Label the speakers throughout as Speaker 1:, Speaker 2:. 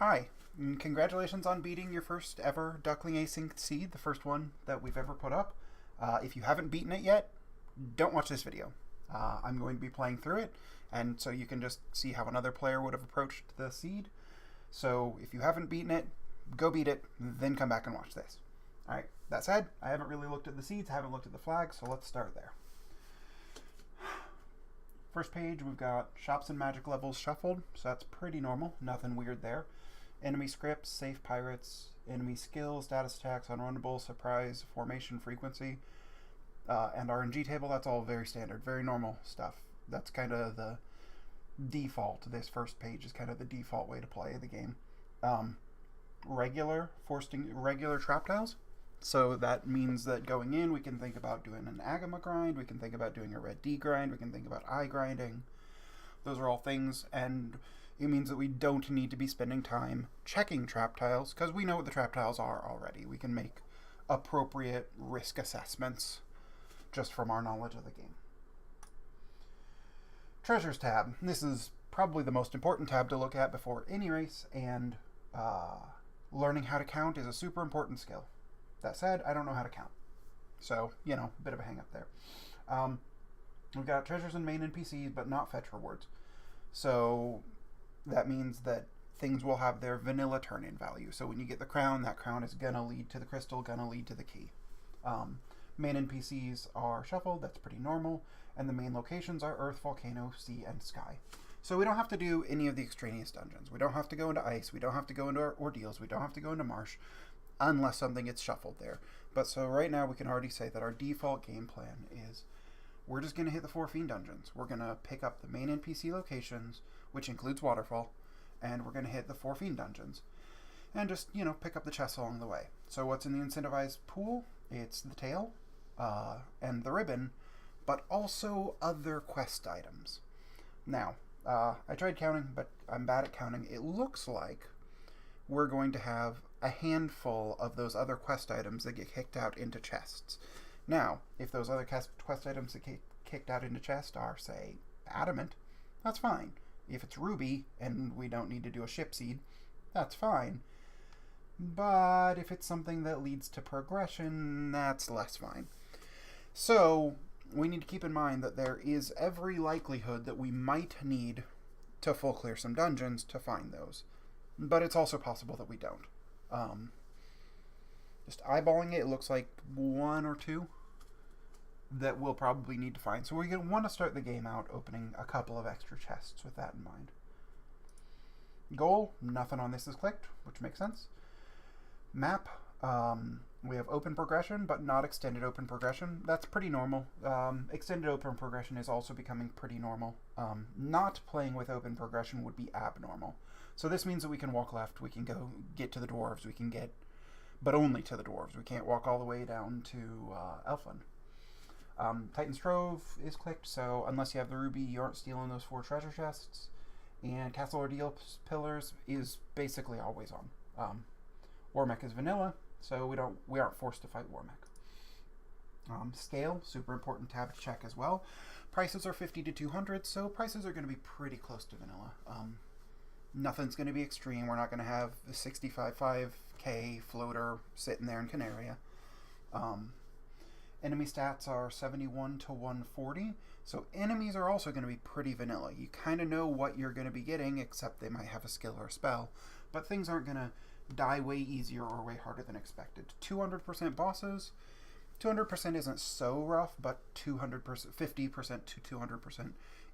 Speaker 1: Hi, and congratulations on beating your first ever Duckling Async seed, the first one that we've ever put up. If you haven't beaten it yet, don't watch this video. I'm going to be playing through it, and so you can just see how another player would have approached the seed. So if you haven't beaten it, go beat it, then come back and watch this. Alright, that said, I haven't really looked at the seeds, haven't looked at the flags, so let's start there. First page, we've got shops and magic levels shuffled, so that's pretty normal, nothing weird there. Enemy scripts, safe pirates, enemy skills, status attacks, unrunnable, surprise, formation, frequency, and RNG table. That's all very standard, very normal stuff. That's kind of the default. This first page is kind of the default way to play the game. Regular trap tiles. So that means that going in, we can think about doing an Agama grind, we can think about doing a red D grind, we can think about I grinding. Those are all things, and it means that we don't need to be spending time checking trap tiles, because we know what the trap tiles are already. We can make appropriate risk assessments just from our knowledge of the game. Treasures tab. This is probably the most important tab to look at before any race, and learning how to count is a super important skill. That said, I don't know how to count. So, you know, a bit of a hang up there. We've got treasures and main NPCs, but not fetch rewards. So that means that things will have their vanilla turn-in value. So when you get the crown, that crown is gonna lead to the crystal, gonna lead to the key. Main NPCs are shuffled, that's pretty normal, and the main locations are Earth, Volcano, Sea, and Sky. So we don't have to do any of the extraneous dungeons. We don't have to go into Ice, we don't have to go into our Ordeals, we don't have to go into Marsh, unless something gets shuffled there. But so right now we can already say that our default game plan is we're just going to hit the 4 Fiend dungeons. We're going to pick up the main NPC locations, which includes Waterfall, and we're going to hit the 4 Fiend dungeons. And just, you know, pick up the chests along the way. So what's in the incentivized pool? It's the tail and the ribbon, but also other quest items. Now, I tried counting, but I'm bad at counting. It looks like we're going to have a handful of those other quest items that get kicked out into chests. Now, if those other quest items that get kicked out into chests are, say, adamant, that's fine. If it's ruby and we don't need to do a ship seed, that's fine. But if it's something that leads to progression, that's less fine. So we need to keep in mind that there is every likelihood that we might need to full clear some dungeons to find those. But it's also possible that we don't. Just eyeballing it, it looks like 1 or 2 that we'll probably need to find. So we're going to want to start the game out opening a couple of extra chests with that in mind. Goal, nothing on this is clicked, which makes sense. Map, we have open progression, but not extended open progression. That's pretty normal. Extended open progression is also becoming pretty normal. Not playing with open progression would be abnormal. So this means that we can walk left, we can go get to the dwarves, we can get, but only to the dwarves. We can't walk all the way down to Elfland. Titan's Trove is clicked, so unless you have the ruby, you aren't stealing those 4 treasure chests. And Castle Ordeal Pillars is basically always on. Warmech is vanilla, so we aren't forced to fight Warmech. Scale, super important tab to check as well. Prices are 50 to 200, so prices are going to be pretty close to vanilla. Nothing's going to be extreme. We're not going to have the 65.5k floater sitting there in Canaria. Enemy stats are 71 to 140, so enemies are also going to be pretty vanilla. You kind of know what you're going to be getting, except they might have a skill or a spell, but things aren't going to die way easier or way harder than expected. 200% bosses. 200% isn't so rough, but 200%, 50% to 200%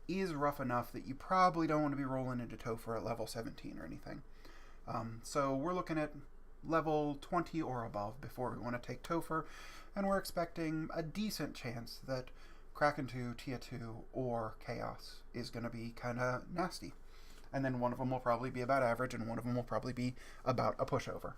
Speaker 1: is rough enough that you probably don't want to be rolling into Topher at level 17 or anything. So we're looking at level 20 or above before we want to take Topher, and we're expecting a decent chance that Kraken 2, Tia 2, or Chaos is going to be kind of nasty. And then one of them will probably be about average, and one of them will probably be about a pushover.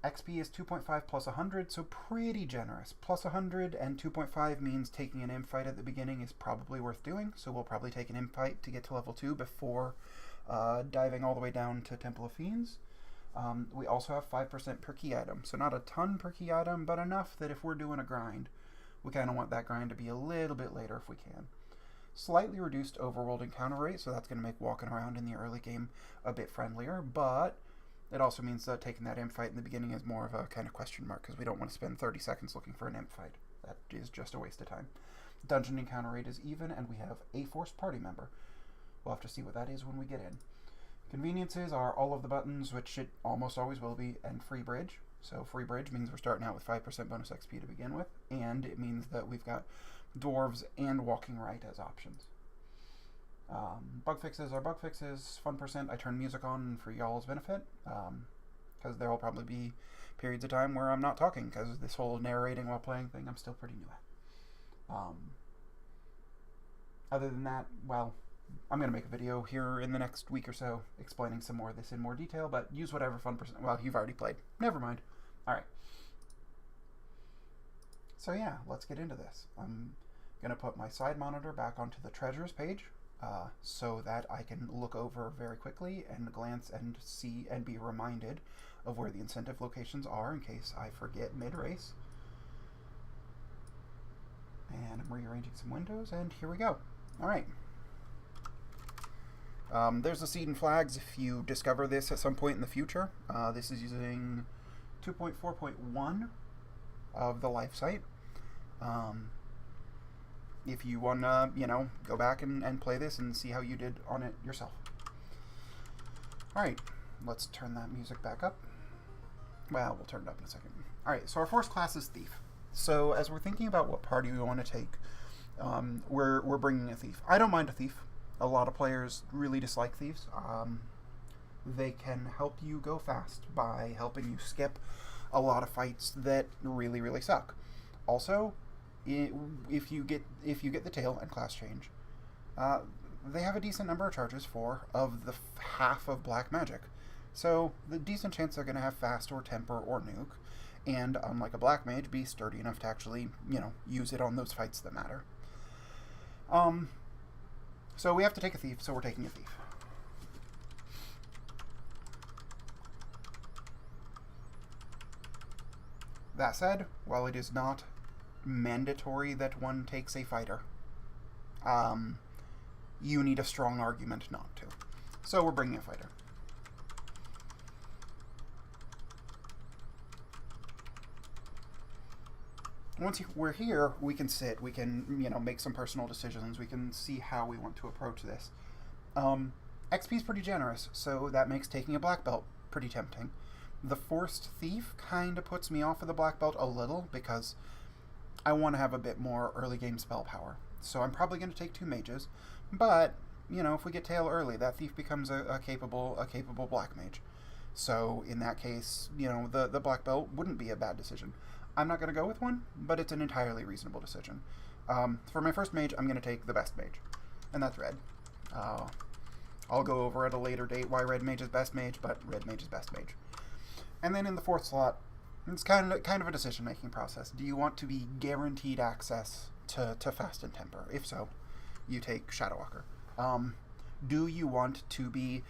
Speaker 1: XP is 2.5 plus 100, so pretty generous. Plus 100 and 2.5 means taking an imp fight at the beginning is probably worth doing, so we'll probably take an imp fight to get to level 2 before diving all the way down to Temple of Fiends. We also have 5% per key item, so not a ton per key item, but enough that if we're doing a grind, we kind of want that grind to be a little bit later if we can. Slightly reduced overworld encounter rate, so that's going to make walking around in the early game a bit friendlier, but it also means that taking that imp fight in the beginning is more of a kind of question mark, because we don't want to spend 30 seconds looking for an imp fight. That is just a waste of time. Dungeon encounter rate is even, and we have a forced party member. We'll have to see what that is when we get in. Conveniences are all of the buttons, which it almost always will be, and free bridge. So free bridge means we're starting out with 5% bonus XP to begin with, and it means that we've got dwarves and walking right as options. Bug fixes are bug fixes. Fun percent, I turn music on for y'all's benefit, because there will probably be periods of time where I'm not talking, because this whole narrating while playing thing I'm still pretty new at. Other than that, well, I'm going to make a video here in the next week or so explaining some more of this in more detail, but use whatever fun percent. Well, you've already played. Never mind. Alright. So yeah, let's get into this. I'm going to put my side monitor back onto the treasures page so that I can look over very quickly and glance and see and be reminded of where the incentive locations are in case I forget mid-race. And I'm rearranging some windows, and here we go. Alright. There's the seed and flags if you discover this at some point in the future. This is using 2.4.1 of the life site. If you want to, go back and play this and see how you did on it yourself. Alright, let's turn that music back up. Well, we'll turn it up in a second. Alright, so our first class is Thief. So as we're thinking about what party we want to take, we're bringing a Thief. I don't mind a Thief. A lot of players really dislike Thieves. They can help you go fast by helping you skip a lot of fights that really, really suck. Also, if you get the tail and class change, they have a decent number of charges of the half of black magic. So the decent chance they're going to have fast or temper or nuke, and unlike a black mage, be sturdy enough to actually, use it on those fights that matter. So we have to take a Thief, so we're taking a Thief. That said, while it is not mandatory that one takes a fighter, you need a strong argument not to. So we're bringing a fighter. Once we're here, we can sit, we can, make some personal decisions, we can see how we want to approach this. XP is pretty generous, so that makes taking a black belt pretty tempting. The Forced Thief kind of puts me off of the black belt a little, because I want to have a bit more early game spell power. So I'm probably going to take 2 mages, but, if we get tail early, that Thief becomes a capable black mage. So in that case, the black belt wouldn't be a bad decision. I'm not going to go with one, but it's an entirely reasonable decision. For my first mage, I'm going to take the best mage, and that's red. I'll go over at a later date why red mage is best mage, but red mage is best mage. And then in the 4th slot, it's kind of a decision-making process. Do you want to be guaranteed access to fast and temper? If so, you take Shadowwalker. Do you want to be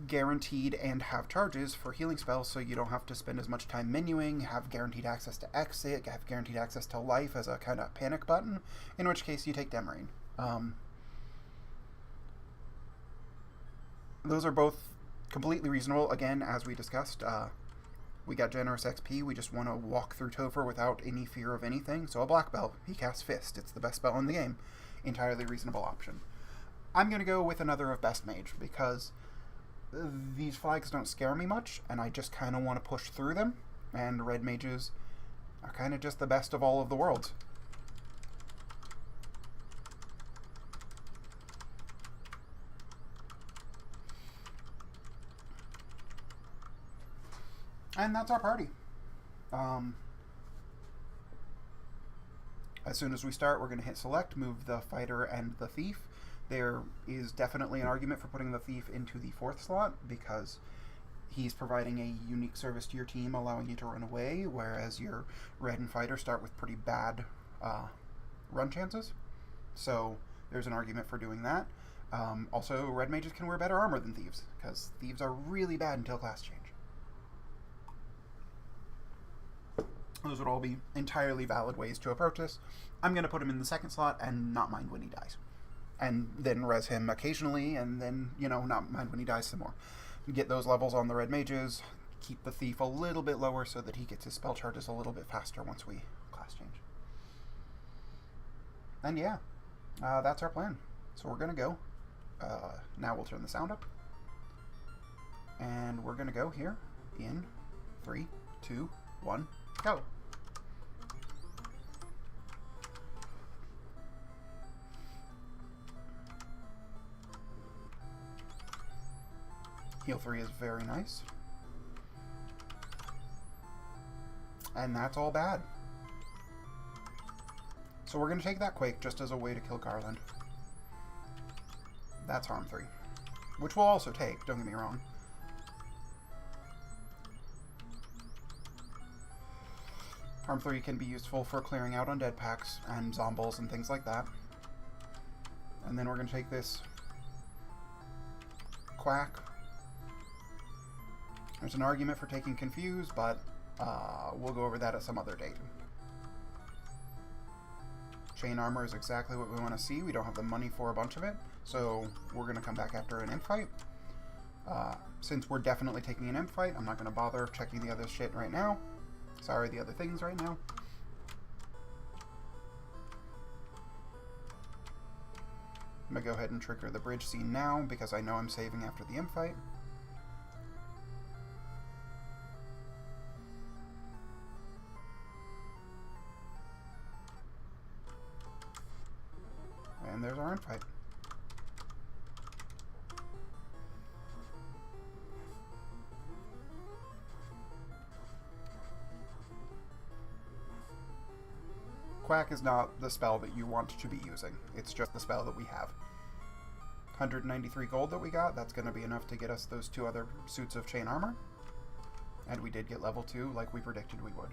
Speaker 1: guaranteed and have charges for healing spells so you don't have to spend as much time menuing, have guaranteed access to exit, have guaranteed access to life as a kind of panic button, in which case you take Demarine. Those are both completely reasonable. Again, as we discussed, we got generous XP, we just want to walk through Topher without any fear of anything, so a black belt, he casts Fist, it's the best spell in the game. Entirely reasonable option. I'm going to go with another of best mage, because these flags don't scare me much, and I just kind of want to push through them, and red mages are kind of just the best of all of the worlds. And that's our party. As soon as we start, we're going to hit select, move the fighter and the thief. There is definitely an argument for putting the thief into the 4th slot, because he's providing a unique service to your team, allowing you to run away, whereas your red and fighter start with pretty bad run chances. So there's an argument for doing that. Also, red mages can wear better armor than thieves, because thieves are really bad until class change. Those would all be entirely valid ways to approach this. I'm going to put him in the 2nd slot and not mind when he dies. and then res him occasionally, and then, you know, not mind when he dies some more. Get those levels on the red mages, keep the thief a little bit lower so that he gets his spell charges a little bit faster once we class change. And yeah, that's our plan. So we're going to go. Now we'll turn the sound up. And we're going to go here in 3, 2, 1, go. Heal 3 is very nice. And that's all bad. So we're going to take that Quake just as a way to kill Garland. That's harm 3. Which we'll also take, don't get me wrong. Harm 3 can be useful for clearing out undead packs and zombies and things like that. And then we're going to take this Quack. There's an argument for taking Confuse, but we'll go over that at some other date. Chain Armor is exactly what we want to see. We don't have the money for a bunch of it, so we're going to come back after an imp fight. Since we're definitely taking an imp fight, I'm not going to bother checking the other shit right now. Sorry, the other things right now. I'm going to go ahead and trigger the bridge scene now because I know I'm saving after the imp fight. And there's our imp fight. Quack is not the spell that you want to be using. It's just the spell that we have. 193 gold that we got, that's going to be enough to get us those 2 other suits of chain armor. And we did get level 2 like we predicted we would.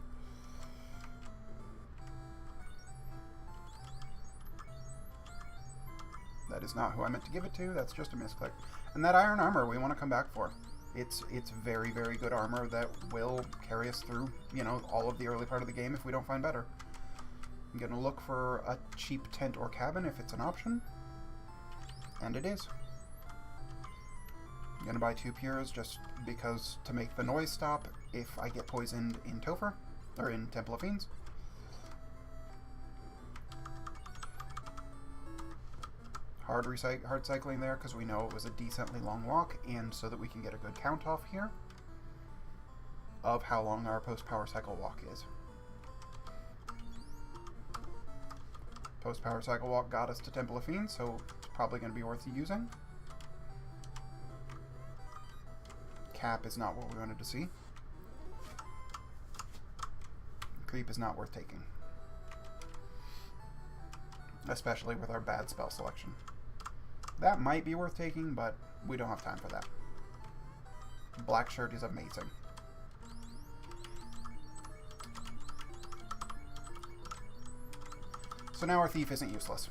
Speaker 1: That is not who I meant to give it to, that's just a misclick. And that iron armor we want to come back for. It's very, very good armor that will carry us through, you know, all of the early part of the game if we don't find better. I'm going to look for a cheap tent or cabin if it's an option. And it is. I'm going to buy 2 Pures just because to make the noise stop if I get poisoned in Topher, or in Temple of Fiends. Hard cycling there because we know it was a decently long walk, and so that we can get a good count off here of how long our post-power cycle walk is. Post-power cycle walk got us to Temple of Fiends, so it's probably going to be worth using. Cap is not what we wanted to see. Creep is not worth taking. Especially with our bad spell selection. That might be worth taking, but we don't have time for that. Black Shirt is amazing. So now our Thief isn't useless.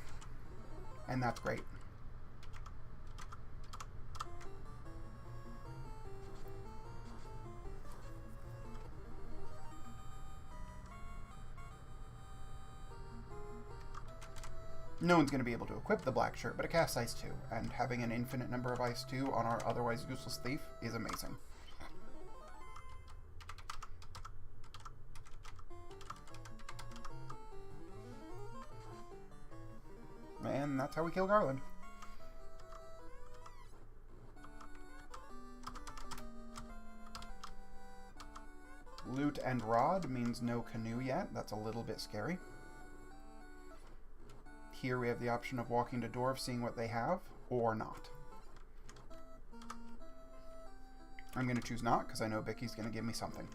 Speaker 1: And that's great. No one's going to be able to equip the Black Shirt, but it casts Ice 2, and having an infinite number of Ice 2 on our otherwise useless Thief is amazing. And that's how we kill Garland. Loot and Rod means no canoe yet. That's a little bit scary. Here we have the option of walking to Dwarves, seeing what they have, or not. I'm going to choose not, because I know Bicky's going to give me something.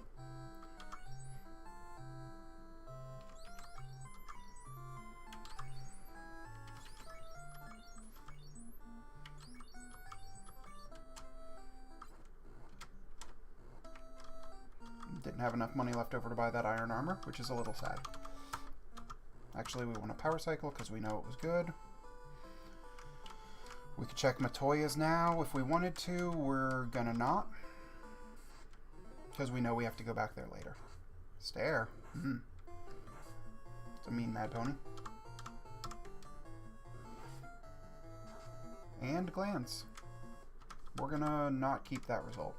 Speaker 1: Didn't have enough money left over to buy that iron armor, which is a little sad. Actually, we want a power cycle because we know it was good. We could check Matoya's now if we wanted to. We're gonna not. Because we know we have to go back there later. Stare. It's a mean mad pony. and glance. We're gonna not keep that result.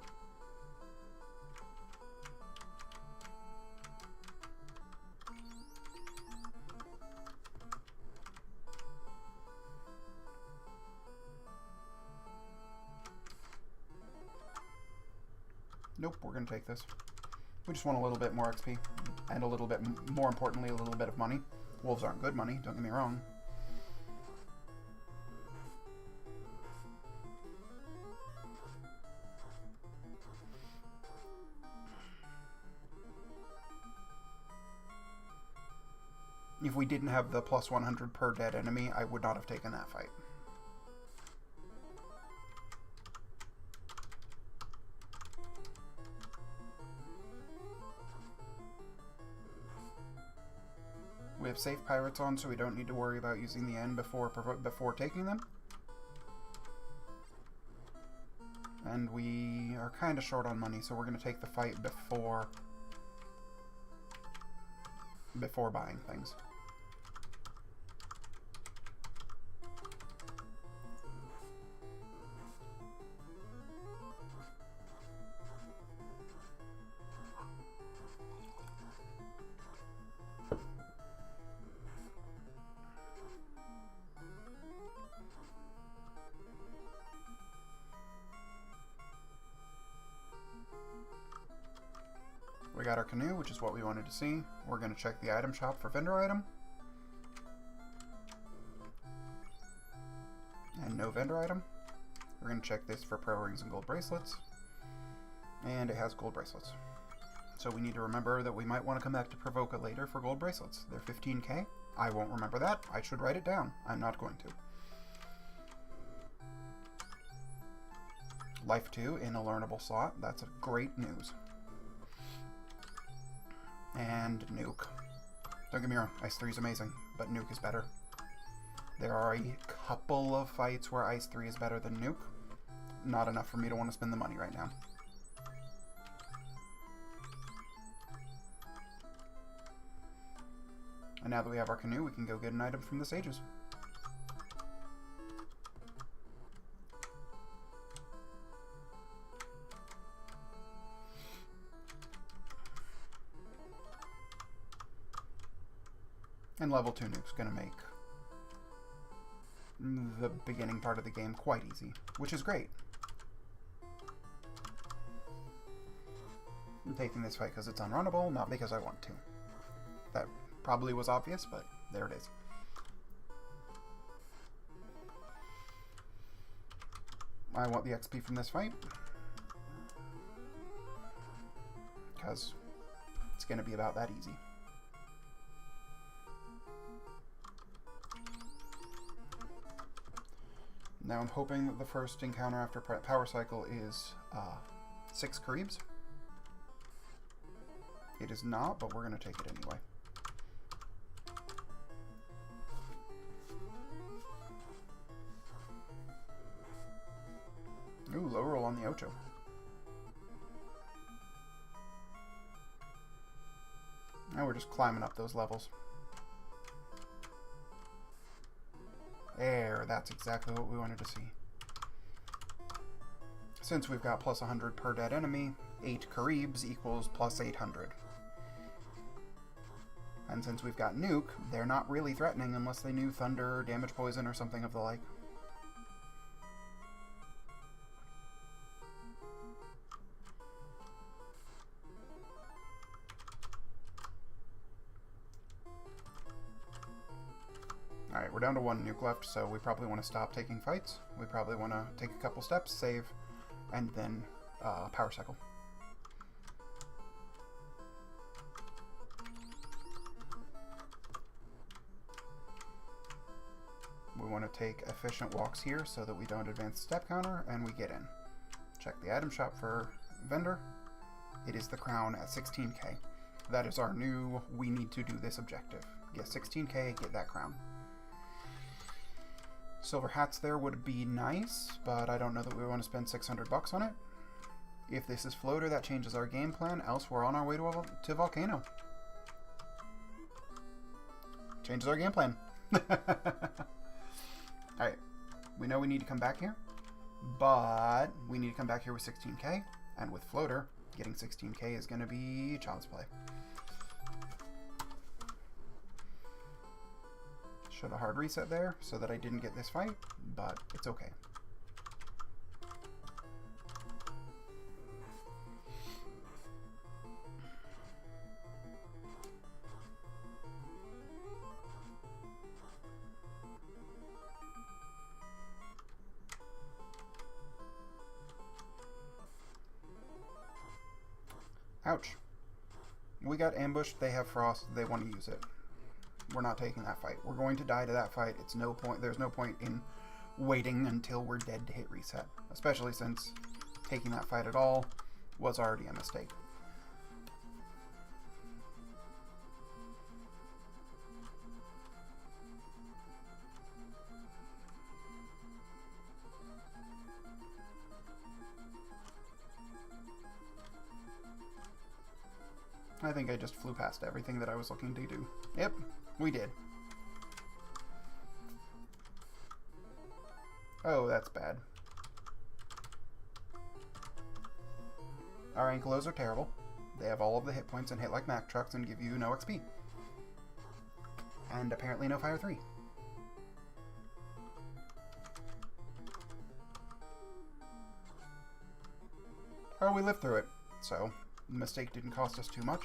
Speaker 1: Nope, we're gonna take this. We just want a little bit more XP, and a little bit, more importantly, a little bit of money. Wolves aren't good money, don't get me wrong. If we didn't have the plus 100 per dead enemy, I would not have taken that fight. We have safe pirates on, so we don't need to worry about using the end before taking them. And we are kind of short on money, so we're going to take the fight before buying things. We got our canoe, which is what we wanted to see. We're going to check the item shop for vendor item. And no vendor item. We're going to check this for pro rings and gold bracelets. And it has gold bracelets. So we need to remember that we might want to come back to Provoca later for gold bracelets. They're 15k. I won't remember that. I should write it down. I'm not going to. Life 2 in a learnable slot. That's a great news. And Nuke. Don't get me wrong, Ice 3 is amazing, but Nuke is better. There are a couple of fights where Ice 3 is better than Nuke. Not enough for me to want to spend the money right now. And now that we have our canoe, we can go get an item from the sages. And level 2 Nuke's going to make the beginning part of the game quite easy, which is great. I'm taking this fight because it's unrunnable, not because I want to. That probably was obvious, but there it is. I want the XP from this fight, because it's going to be about that easy. Now I'm hoping that the first encounter after power cycle is 6 Caribs. It is not, but we're going to take it anyway. Ooh, low roll on the Ocho. Now we're just climbing up those levels. There, that's exactly what we wanted to see. Since we've got plus 100 per dead enemy, 8 Caribs equals plus 800. And since we've got Nuke, they're not really threatening unless they knew Thunder, Damage Poison, or something of the like. Alright, we're down to 1 nuke left, so we probably want to stop taking fights. We probably want to take a couple steps, save, and then power cycle. We want to take efficient walks here so that we don't advance the step counter, and we get in. Check the item shop for vendor. It is the crown at 16k. That is our new, we need to do this objective. Get 16k, get that crown. Silver hats there would be nice, but I don't know that we want to spend 600 bucks on it. If this is floater, that changes our game plan, else we're on our way to Volcano. Changes our game plan. Alright, We know we need to come back here, but we need to come back here with 16k, and with floater, getting 16k is going to be child's play. Should have hard reset there so that I didn't get this fight, but it's okay. Ouch. We got ambushed, they have frost, they want to use it. We're not taking that fight. We're going to die to that fight. It's no point. There's no point in waiting until we're dead to hit reset, especially since taking that fight at all was already a mistake. I think I just flew past everything that I was looking to do. Yep, we did. Oh, that's bad. Our Ankylos are terrible. They have all of the hit points and hit like Mack trucks and give you no XP. And apparently no Fire 3. Oh, we lived through it, so the mistake didn't cost us too much.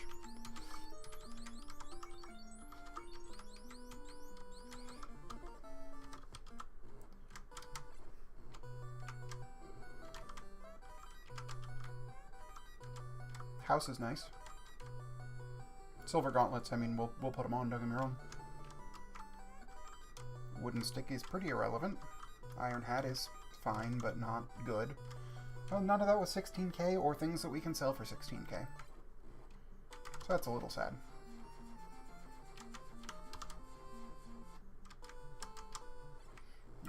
Speaker 1: House is nice. Silver gauntlets, I mean, we'll put them on, don't get me wrong. Wooden stick is pretty irrelevant. Iron hat is fine, but not good. Well, none of that was 16k or things that we can sell for 16k. So that's a little sad.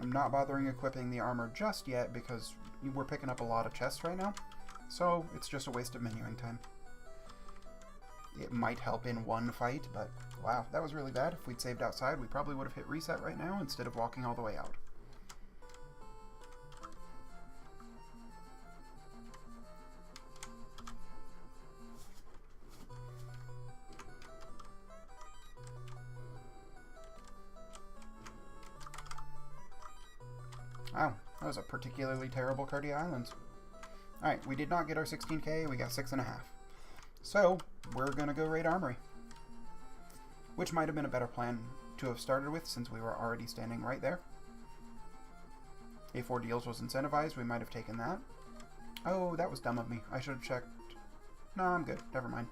Speaker 1: I'm not bothering equipping the armor just yet because we're picking up a lot of chests right now. So it's just a waste of menuing time. It might help in one fight, but wow, that was really bad. If we'd saved outside, we probably would have hit reset right now instead of walking all the way out. Wow, that was a particularly terrible Cardia Islands. Alright, we did not get our 16k, we got 6.5. So, we're gonna go raid Armory. Which might have been a better plan to have started with since we were already standing right there. A4 deals was incentivized, we might have taken that. Oh, that was dumb of me. I should have checked. No, I'm good. Never mind.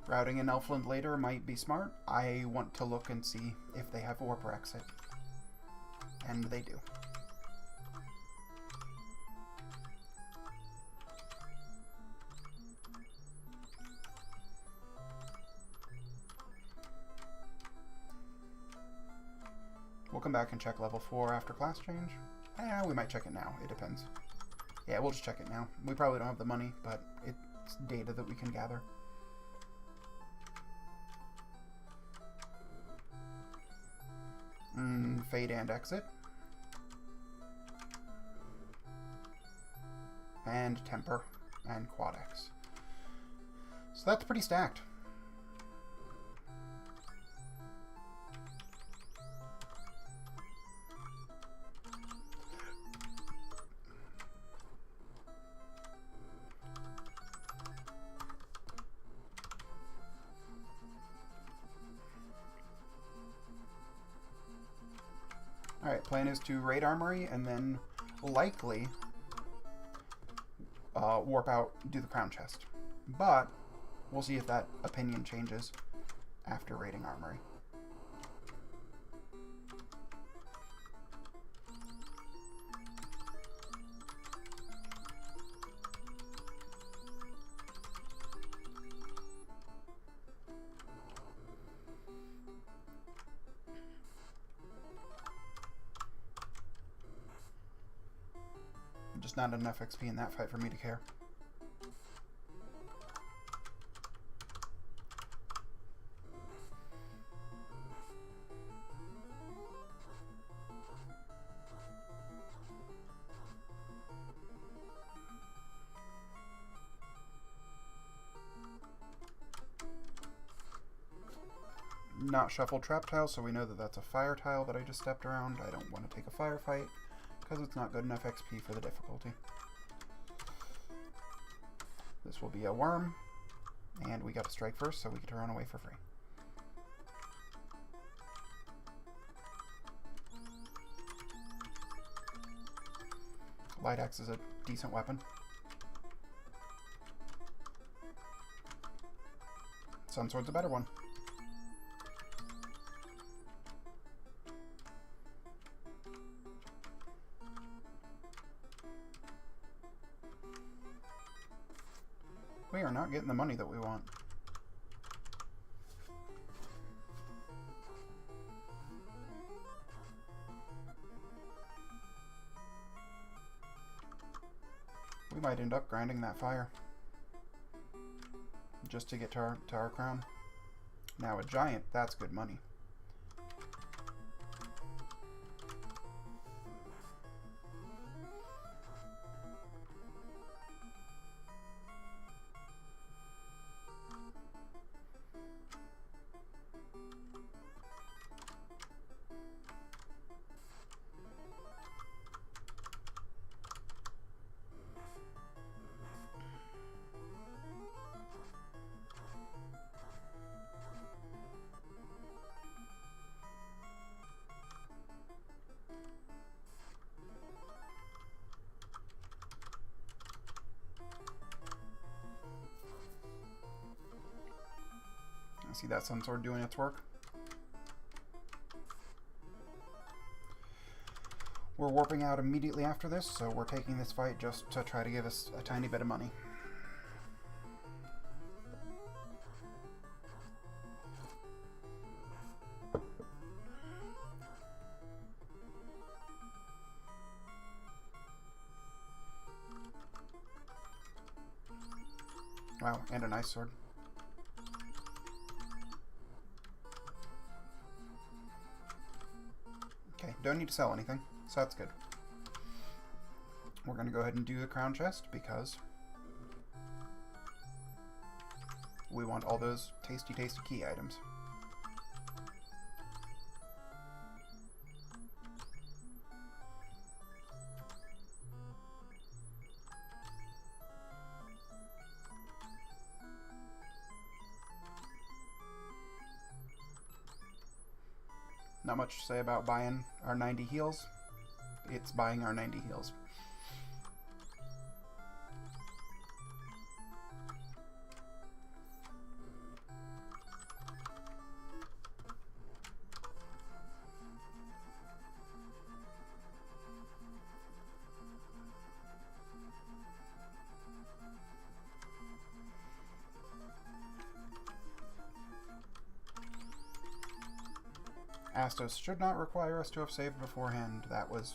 Speaker 1: Routing in Elfland later might be smart. I want to look and see if they have Warper Exit. And they do. We'll come back and check level 4 after class change. We might check it now. It depends. Yeah, we'll just check it now. We probably don't have the money, but it's data that we can gather. Fade and exit. And temper and quad X. So that's pretty stacked. Alright, plan is to raid Armory and then likely warp out, do the crown chest. But we'll see if that opinion changes after raiding Armory. Just not enough XP in that fight for me to care. not shuffled trap tile, so we know that that's a fire tile that I just stepped around. I don't want to take a firefight because it's not good enough XP for the difficulty. This will be a worm, and we got to strike first, so we get to run away for free. Light axe is a decent weapon. Sun sword's a better one. We are not getting the money that we want. We might end up grinding that fire just to get to our crown. Now a giant, that's good money. See that sun sword doing its work. We're warping out immediately after this, so we're taking this fight just to try to give us a tiny bit of money. Wow, and a nice sword. Okay, don't need to sell anything, so that's good. We're going to go ahead and do the crown chest because we want all those tasty, tasty key items. Not much to say about buying our 90 heals. It's buying our 90 heals. Astos should not require us to have saved beforehand. That was...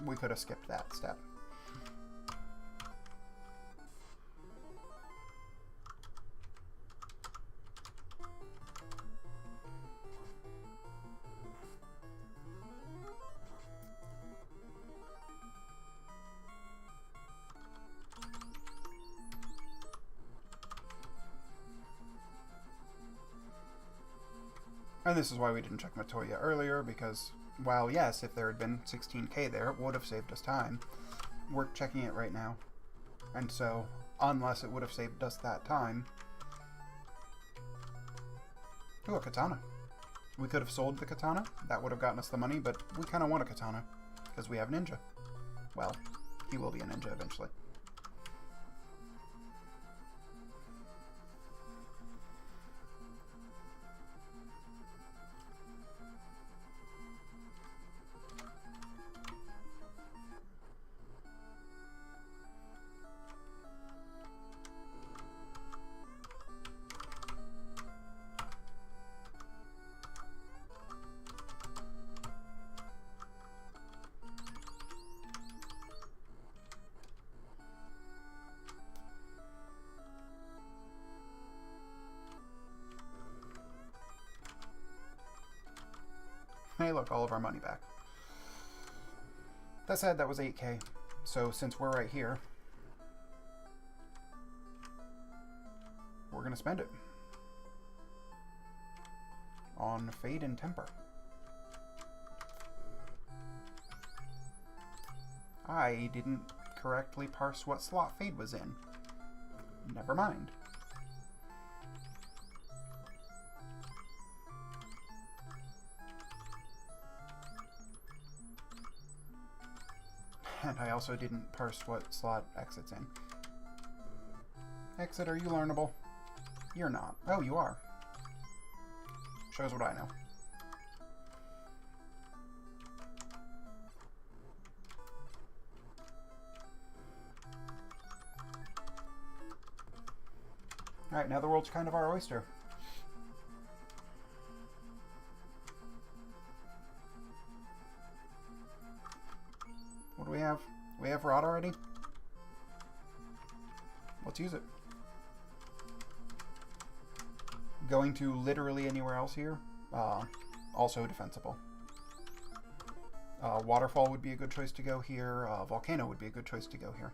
Speaker 1: we could have skipped that step. And this is why we didn't check Matoya earlier, because, while yes, if there had been 16k there, it would have saved us time. We're checking it right now. And so, unless it would have saved us that time... Ooh, a katana. We could have sold the katana. That would have gotten us the money, but we kind of want a katana, because we have ninja. Well, he will be a ninja eventually. Hey, look, all of our money back. That said, that was 8k. So since we're right here, we're going to spend it. on Fade and Temper. I didn't correctly parse what slot Fade was in. Never mind. And I also didn't parse what slot Exit's in. Exit, are you learnable? You're not. Oh, you are. Shows what I know. Alright, now the world's kind of our oyster. What do we have? We have Rod already? Let's use it. Going to literally anywhere else here. Also defensible. Waterfall would be a good choice to go here. Volcano would be a good choice to go here.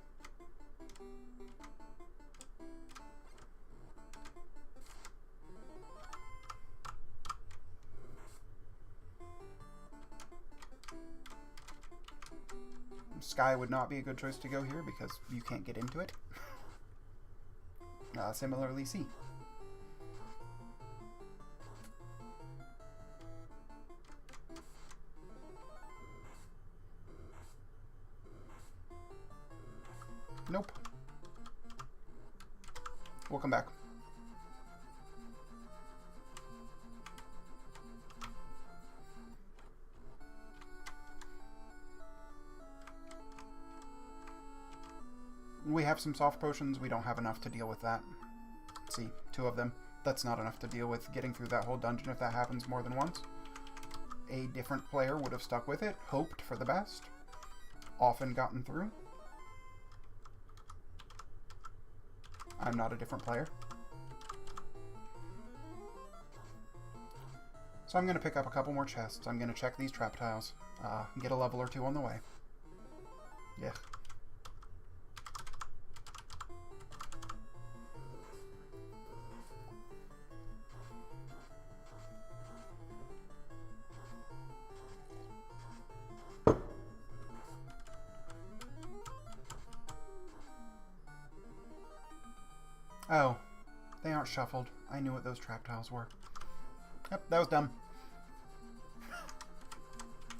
Speaker 1: Sky would not be a good choice to go here because you can't get into it. Similarly, Sea. Nope. We'll come back. We have some soft potions. We don't have enough to deal with that. See, 2 of them. That's not enough to deal with getting through that whole dungeon if that happens more than once. A different player would have stuck with it, hoped for the best, often gotten through. I'm not a different player. So I'm going to pick up a couple more chests. I'm going to check these trap tiles. Get a level or 2 on the way. Yeah. Oh, they aren't shuffled. I knew what those trap tiles were. Yep, that was dumb.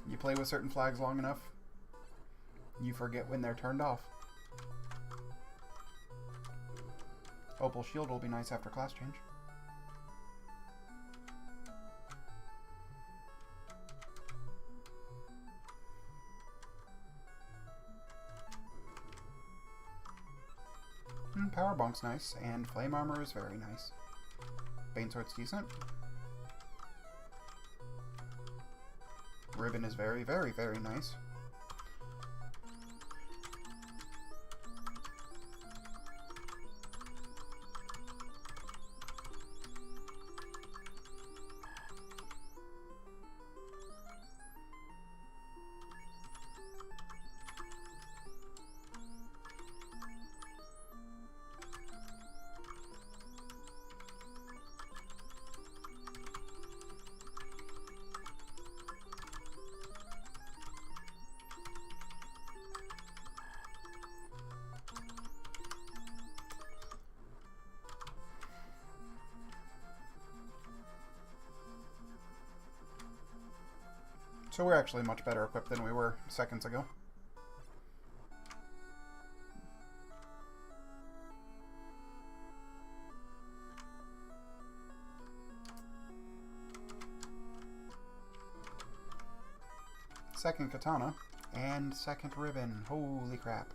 Speaker 1: You play with certain flags long enough, you forget when they're turned off. Opal Shield will be nice after class change. Power Bonk's nice, and Flame Armor is very nice. Bane Sword's decent. Ribbon is very, very, very nice. So we're actually much better equipped than we were seconds ago. Second katana and second ribbon. Holy crap.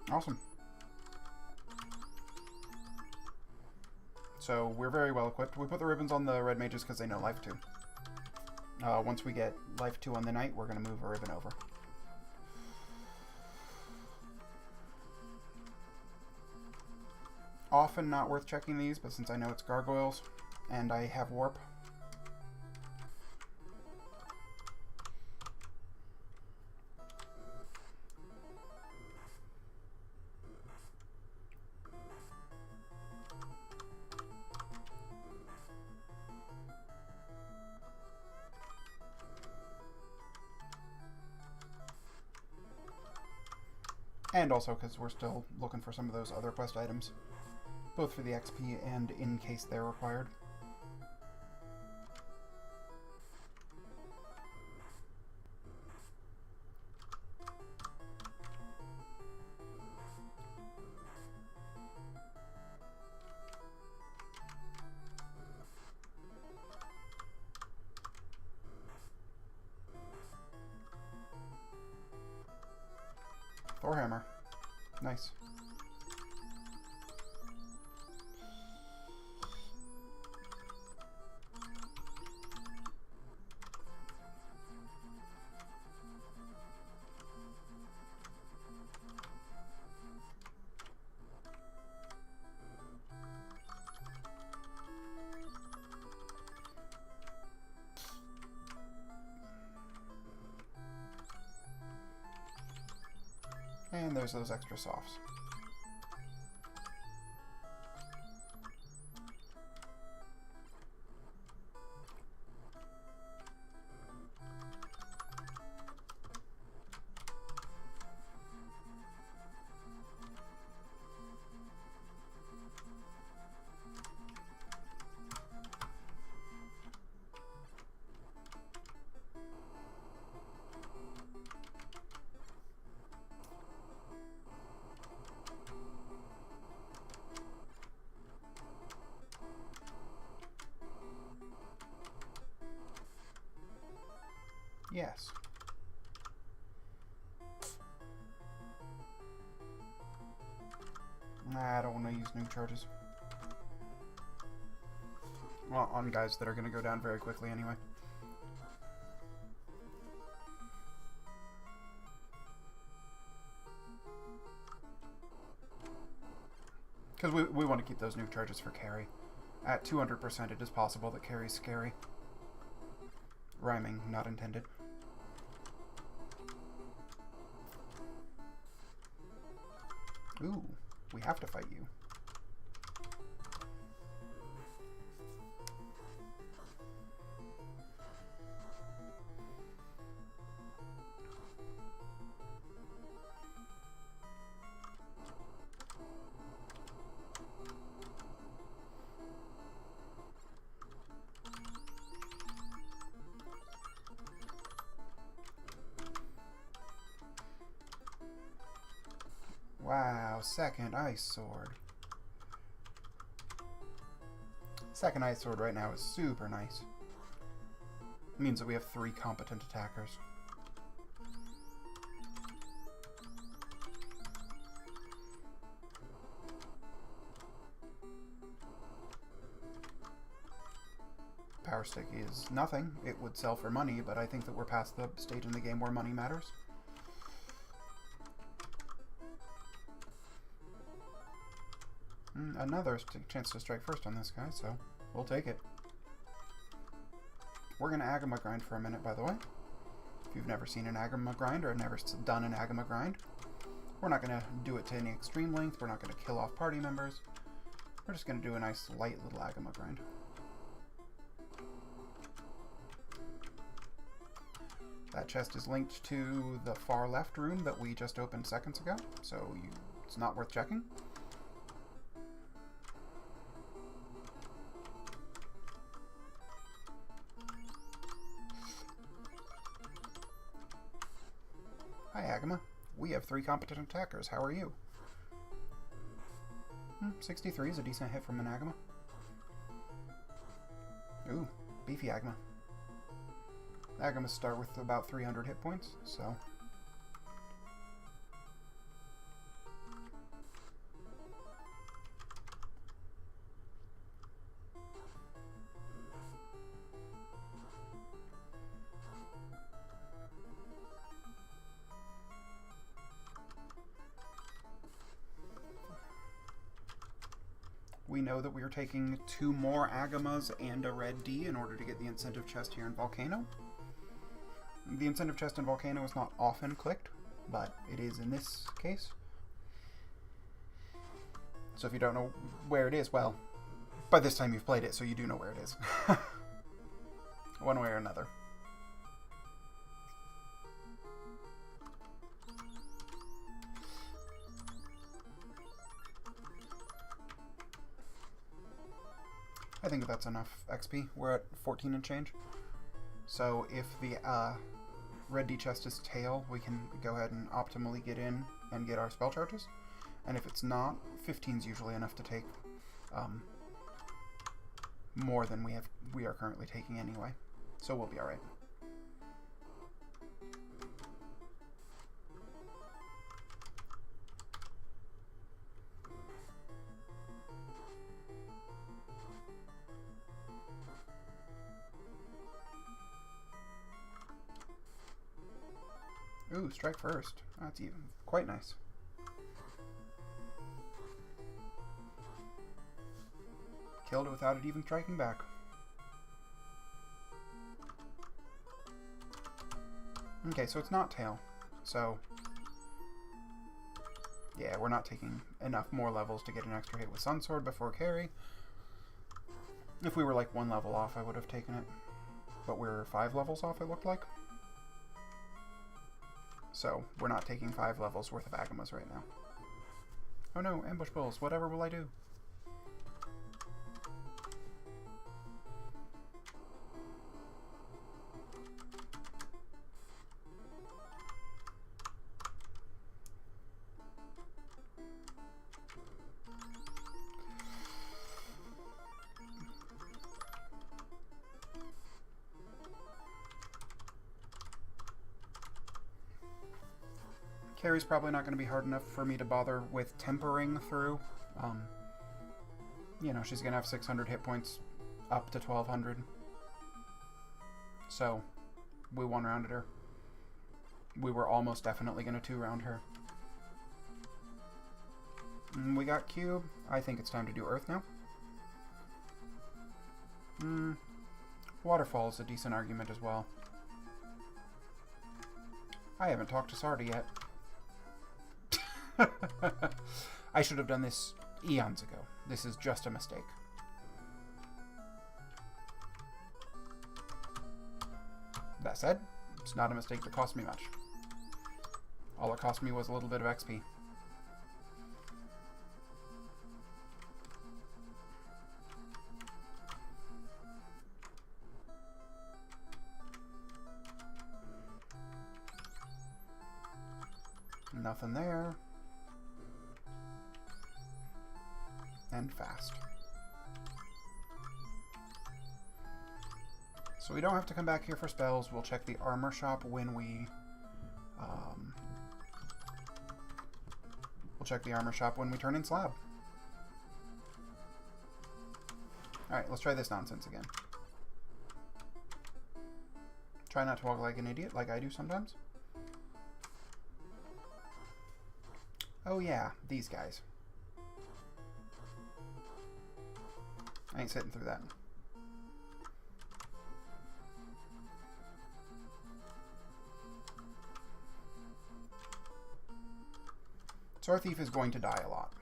Speaker 1: Awesome. So we're very well equipped. We put the ribbons on the red mages because they know life 2. Once we get life 2 on the knight, we're going to move a ribbon over. Often not worth checking these, but since I know it's gargoyles and I have warp. And also because we're still looking for some of those other quest items, both for the XP and in case they're required. Thorhammer. Nice. And there's those extra softs. Yes. Nah, I don't want to use new charges. Well, on guys that are going to go down very quickly anyway. Because we want to keep those new charges for carry. At 200%, it is possible that carry's scary. Rhyming, not intended. Ooh, we have to fight you. Wow, second ice sword. Second ice sword right now is super nice. It means that we have 3 competent attackers. Power stick is nothing. It would sell for money, but I think that we're past the stage in the game where money matters. Another chance to strike first on this guy, so we'll take it. We're going to Agama grind for a minute, by the way. If you've never seen an Agama grind or never done an Agama grind, we're not going to do it to any extreme length. We're not going to kill off party members. We're just going to do a nice light little Agama grind. That chest is linked to the far left room that we just opened seconds ago, so it's not worth checking. Hi, Agama. We have 3 competent attackers. How are you? 63 is a decent hit from an Agama. Ooh, beefy Agama. Agamas start with about 300 hit points, so... we know that we are taking 2 more Agamas and a red D in order to get the incentive chest here in Volcano. The incentive chest in Volcano is not often clicked, but it is in this case. So if you don't know where it is, well, by this time you've played it, so you do know where it is. One way or another. I think that's enough XP. We're at 14 and change. So if the red D chest is tail, we can go ahead and optimally get in and get our spell charges. And if it's not, 15 is usually enough to take more than we are currently taking anyway. So we'll be alright. Ooh, strike first. That's even quite nice. Killed it without it even striking back. Okay, so it's not tail. So, yeah, we're not taking enough more levels to get an extra hit with Sunsword before carry. If we were like 1 level off, I would have taken it. But we're 5 levels off, it looked like. So, we're not taking 5 levels worth of Agamas right now. Oh no, ambush bulls, whatever will I do? Carry's probably not going to be hard enough for me to bother with tempering through. You know, she's going to have 600 hit points up to 1200. So, we 1-rounded her. We were almost definitely going to 2-round her. We got Cube. I think it's time to do Earth now. Waterfall is a decent argument as well. I haven't talked to Sardi yet. I should have done this eons ago. This is just a mistake. That said, it's not a mistake that cost me much. All it cost me was a little bit of XP. Nothing there. And fast. So we don't have to come back here for spells. We'll check the armor shop when we turn in slab. Alright, let's try this nonsense again. Try not to walk like an idiot like I do sometimes. Oh yeah, these guys. I ain't sitting through that. So our thief is going to die a lot.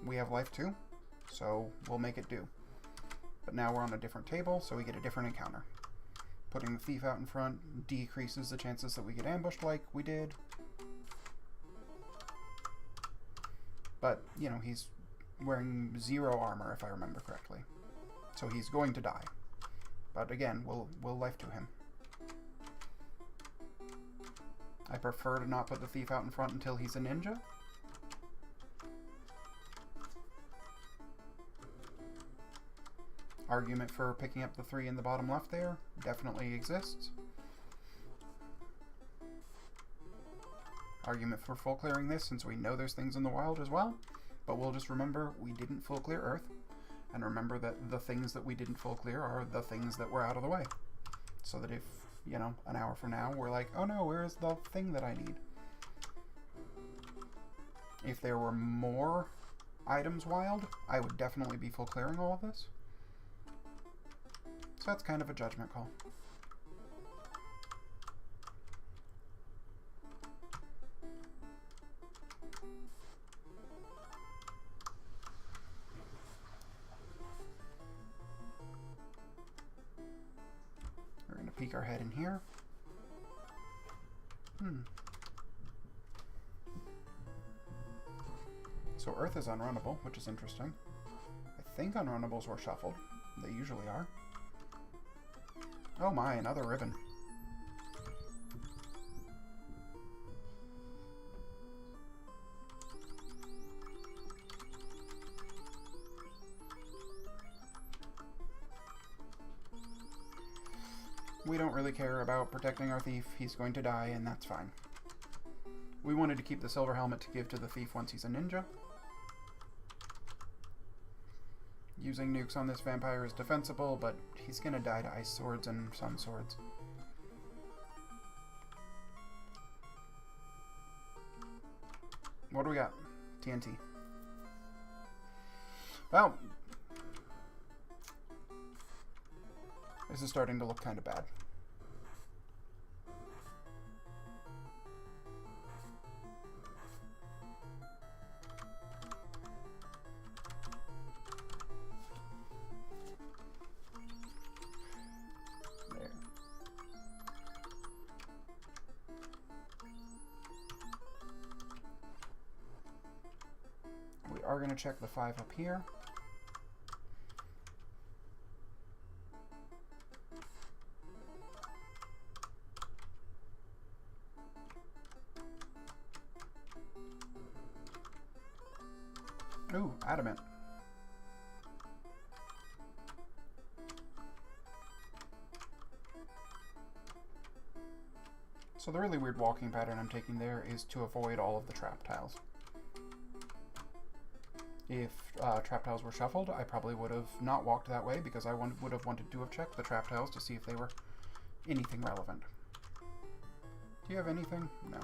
Speaker 1: We have life too, so we'll make it do. But now we're on a different table, so we get a different encounter. Putting the thief out in front decreases the chances that we get ambushed like we did. But, you know, he's wearing 0 armor, if I remember correctly. So he's going to die. But again, we'll life to him. I prefer to not put the thief out in front until he's a ninja. Argument for picking up the 3 in the bottom left there definitely exists. Argument for full clearing this, since we know there's things in the wild as well. But we'll just remember we didn't full clear Earth. And remember that the things that we didn't full clear are the things that were out of the way. So that if, you know, an hour from now we're like, oh no, where is the thing that I need? If there were more items wild, I would definitely be full clearing all of this. So that's kind of a judgment call. We're going to peek our head in here. So Earth is unrunnable, which is interesting. I think unrunnables were shuffled. They usually are. Oh my, another ribbon. We don't really care about protecting our thief. He's going to die, and that's fine. We wanted to keep the silver helmet to give to the thief once he's a ninja. Using nukes on this vampire is defensible, but he's going to die to ice swords and sun swords. What do we got? TNT. Well, this is starting to look kind of bad. We are going to check the 5 up here. Ooh, adamant. So the really weird walking pattern I'm taking there is to avoid all of the trap tiles. If trap tiles were shuffled, I probably would have not walked that way because I would have wanted to have checked the trap tiles to see if they were anything relevant. Do you have anything? No.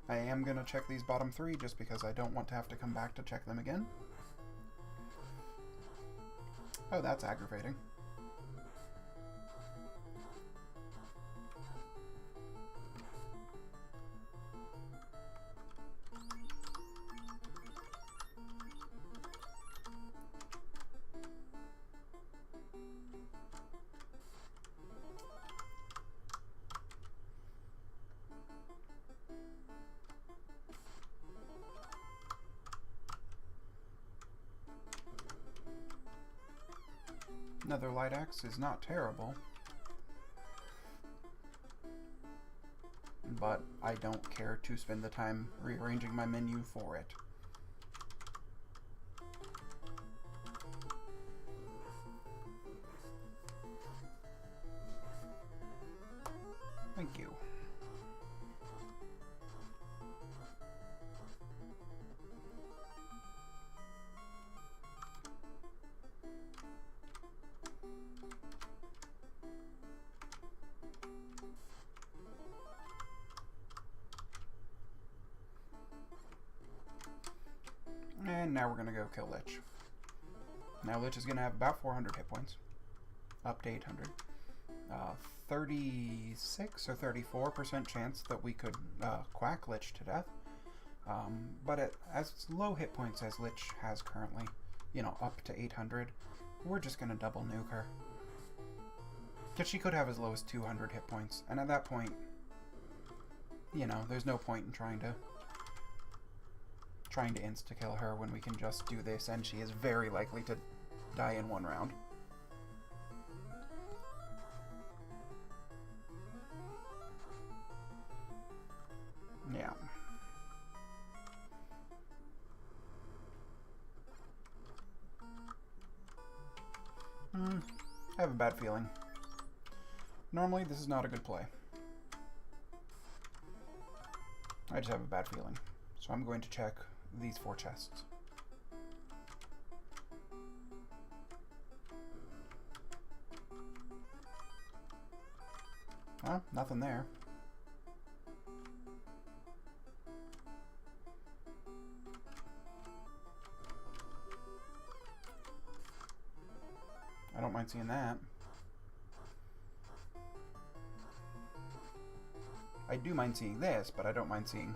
Speaker 1: I am going to check these bottom 3 just because I don't want to have to come back to check them again. Oh, that's aggravating. Another light axe is not terrible, but I don't care to spend the time rearranging my menu for it. Thank you. And now we're going to go kill Lich. Now Lich is going to have about 400 hit points. Up to 800. 36 or 34% chance that we could quack Lich to death. But at as low hit points as Lich has currently, you know, up to 800, we're just going to double nuke her. Because she could have as low as 200 hit points. And at that point, you know, there's no point in trying to insta-kill her when we can just do this, and she is very likely to die in one round. Yeah. I have a bad feeling. Normally, this is not a good play. I just have a bad feeling. So I'm going to check these 4 chests. Well, nothing there. I don't mind seeing that. I do mind seeing this, but I don't mind seeing...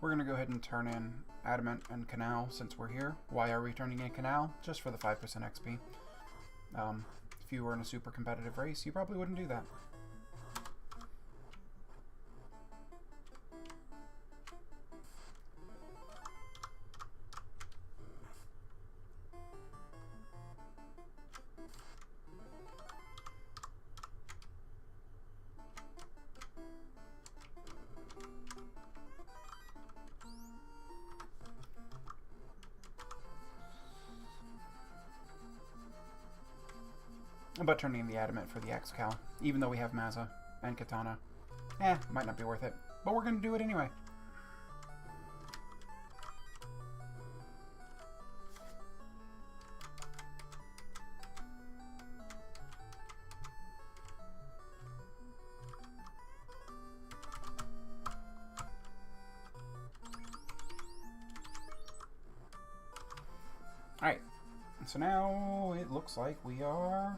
Speaker 1: We're going to go ahead and turn in Adamant and Canal since we're here. Why are we turning in Canal? Just for the 5% XP. If you were in a super competitive race, you probably wouldn't do that. But turning in the Adamant for the X-Cal, even though we have Mazza and Katana, might not be worth it. But we're going to do it anyway. Alright, so now it looks like we are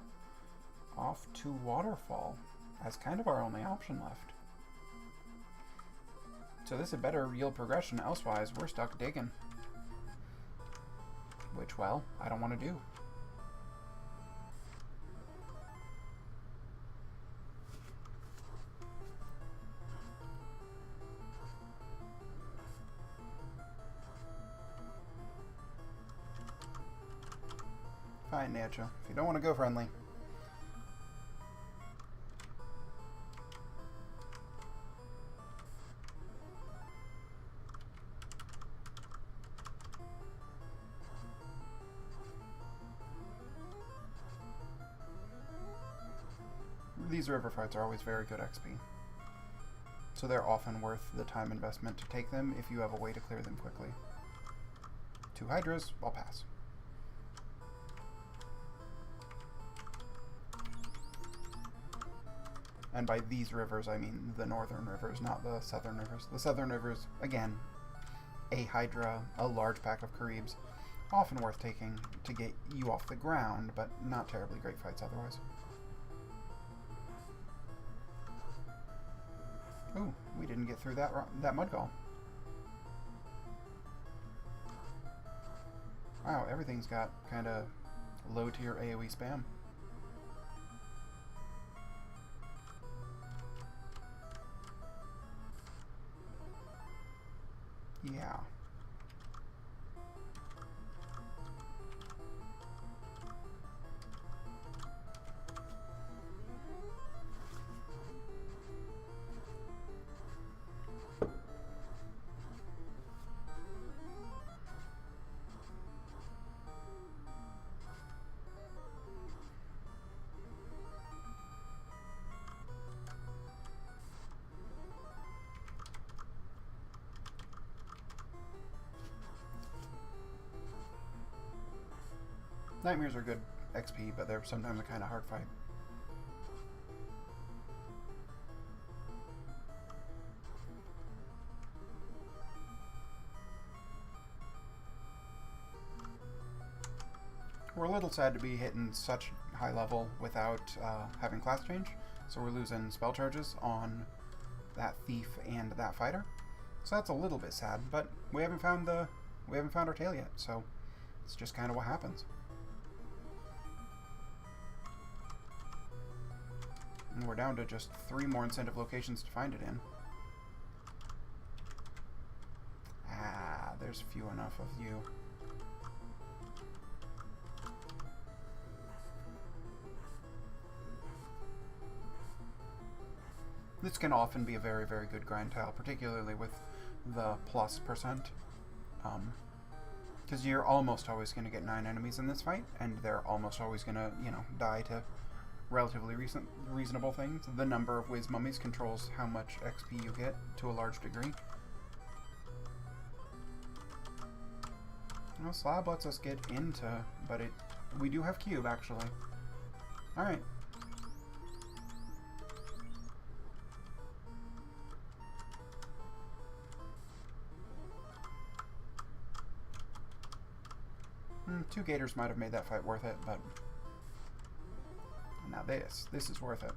Speaker 1: off to Waterfall as kind of our only option left. So this had better yield progression, elsewise we're stuck digging. Which, well, I don't want to do. Fine, Nacho. If you don't want to go friendly. These river fights are always very good XP. So they're often worth the time investment to take them if you have a way to clear them quickly. 2 Hydras, I'll pass. And by these rivers, I mean the northern rivers, not the southern rivers. The southern rivers, again, a Hydra, a large pack of Caribs, often worth taking to get you off the ground, but not terribly great fights otherwise. Ooh, we didn't get through that Mudgall. Wow, everything's got kind of low-tier AoE spam. Yeah. Nightmares are good XP, but they're sometimes a kind of hard fight. We're a little sad to be hitting such high level without having class change, so we're losing spell charges on that thief and that fighter. So that's a little bit sad, but we haven't found our tail yet, so it's just kind of what happens. And we're down to just 3 more incentive locations to find it in. Ah, there's few enough of you. This can often be a very, very good grind tile, particularly with the plus %. Because you're almost always going to get 9 enemies in this fight, and they're almost always going to, you know, die to relatively reasonable things. The number of Wiz Mummies controls how much XP you get to a large degree. Well, Slab lets us get into, but we do have Cube, actually. Alright. Two Gators might have made that fight worth it, but now this is worth it.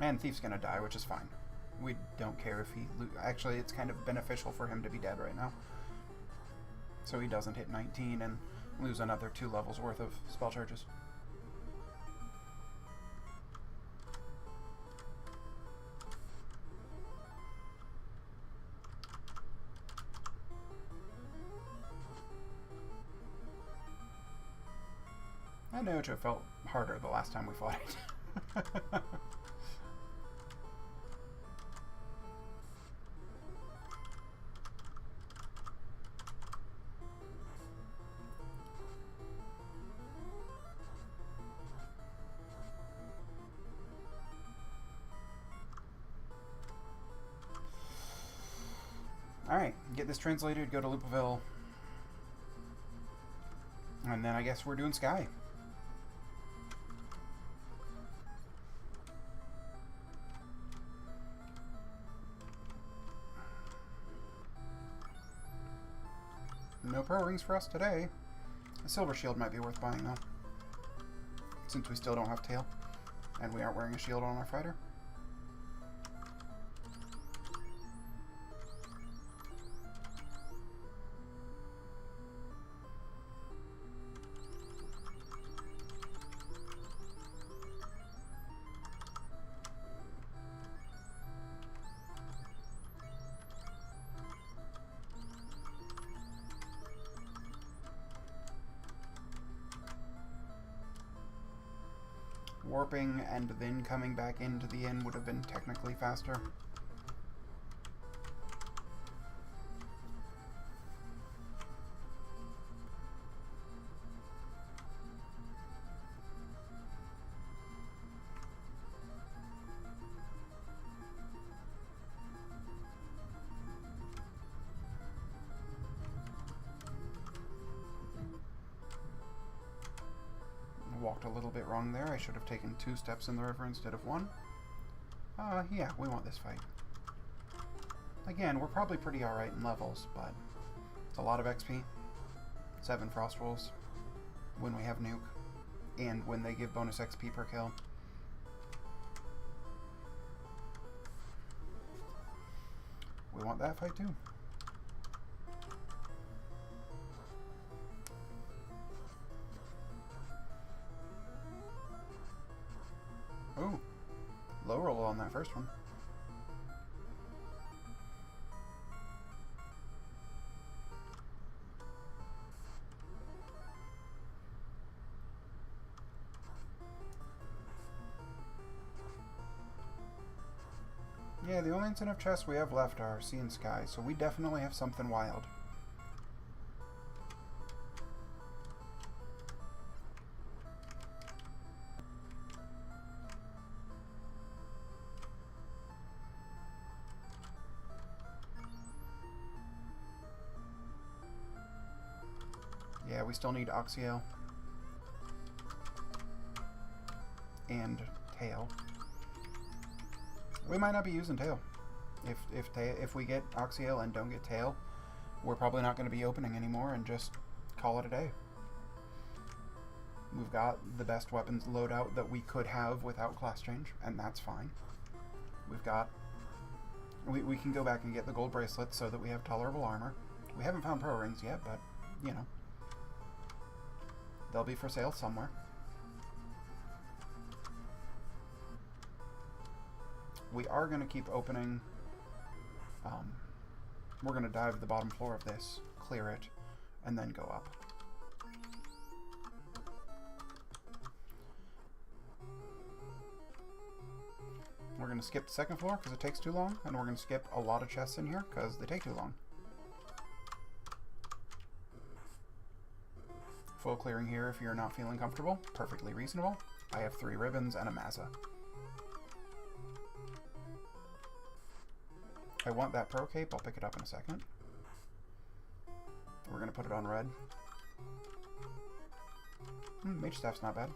Speaker 1: And Thief's gonna die, which is fine. We don't care if he... Actually, it's kind of beneficial for him to be dead right now. So he doesn't hit 19 and lose another 2 levels worth of spell charges. I know it felt harder the last time we fought it. Alright, get this translated, go to Lupaville. And then I guess we're doing Sky. No Pearl Rings for us today. A Silver Shield might be worth buying, though. Since we still don't have tail. And we aren't wearing a shield on our fighter. Warping and then coming back into the inn would have been technically faster. Walked a little bit wrong there. I should have taken 2 steps in the river instead of 1. Yeah, we want this fight. Again, we're probably pretty alright in levels, but it's a lot of XP. 7 Frost Rolls when we have Nuke, and when they give bonus XP per kill. We want that fight too. Ooh, low roll on that first one. Yeah, the only incentive chests we have left are Sea and Sky, so we definitely have something wild. Yeah, we still need Oxyale and Tail. We might not be using Tail. If we get Oxyale and don't get Tail, we're probably not going to be opening anymore and just call it a day. We've got the best weapons loadout that we could have without class change, and that's fine. We've got... We can go back and get the gold bracelets so that we have tolerable armor. We haven't found pro rings yet, but, you know. They'll be for sale somewhere. We are going to keep opening... we're going to dive the bottom floor of this, clear it, and then go up. We're going to skip the second floor because it takes too long, and we're going to skip a lot of chests in here because they take too long. Full clearing here if you're not feeling comfortable. Perfectly reasonable. I have 3 ribbons and a Mazza. I want that pro cape. I'll pick it up in a second. We're going to put it on red. Mage staff's not bad.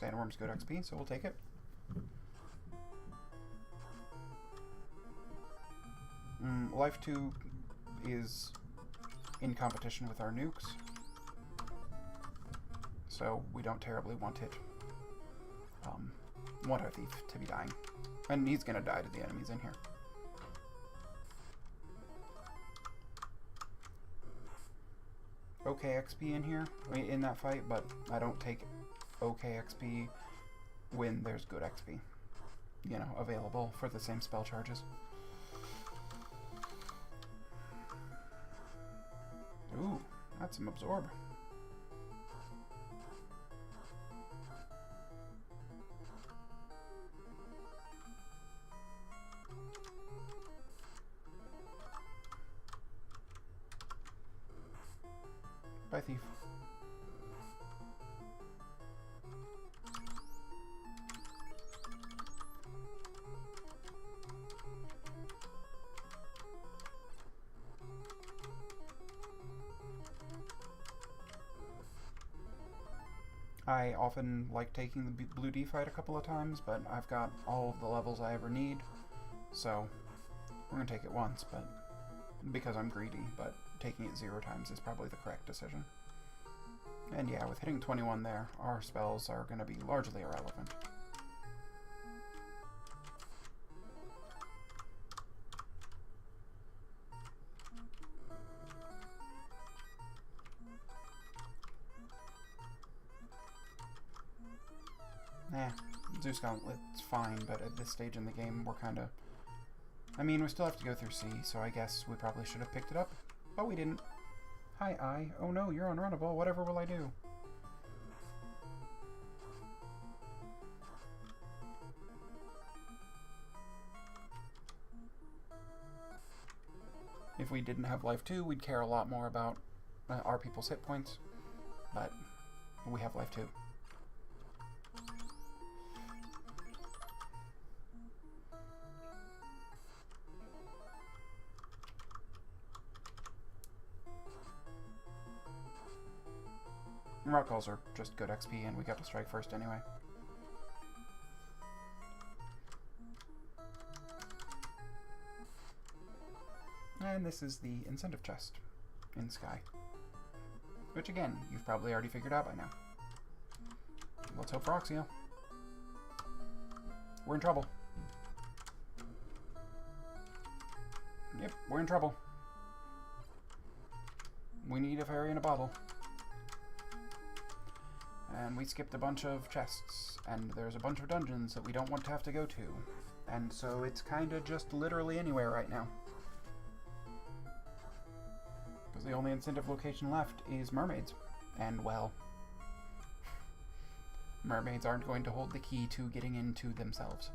Speaker 1: Sandworm's good XP, so we'll take it. Life 2 is in competition with our nukes, so we don't terribly want it. Want our thief to be dying. And he's gonna die to the enemies in here. Okay XP in here, in that fight, but I don't take okay XP when there's good XP, you know, available for the same spell charges. Ooh, that's some absorb. Bye, thief. I often like taking the blue D fight a couple of times, but I've got all of the levels I ever need, so we're going to take it once, but because I'm greedy, but taking it 0 times is probably the correct decision. And yeah, with hitting 21 there, our spells are going to be largely irrelevant. Zeus Gauntlet's fine, but at this stage in the game, we're kind of... I mean, we still have to go through C, so I guess we probably should have picked it up, but we didn't. Hi, I. Oh no, you're unrunnable. Whatever will I do? If we didn't have life 2, we'd care a lot more about our people's hit points, but we have life 2. Rock calls are just good XP, and we got to strike first anyway. And this is the incentive chest in Sky, which again, you've probably already figured out by now. Let's hope for Oxio. We're in trouble. Yep, we're in trouble. We need a fairy in a bottle. And we skipped a bunch of chests, and there's a bunch of dungeons that we don't want to have to go to. And so it's kind of just literally anywhere right now. Because the only incentive location left is mermaids. And, well, mermaids aren't going to hold the key to getting into themselves.